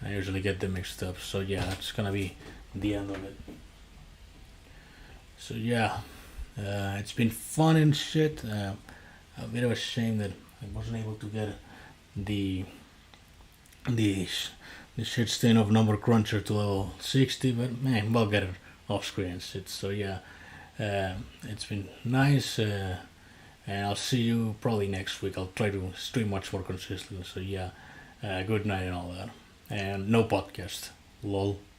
I usually get them mixed up. So yeah, that's gonna be the end of it. So yeah, it's been fun and shit. A bit of a shame that I wasn't able to get the the the shit stain of number cruncher to level 60, but man, we'll get it off screen and shit. So yeah, it's been nice, and I'll see you probably next week. I'll try to stream much more consistently. So yeah, good night and all that, and no podcast. Lol.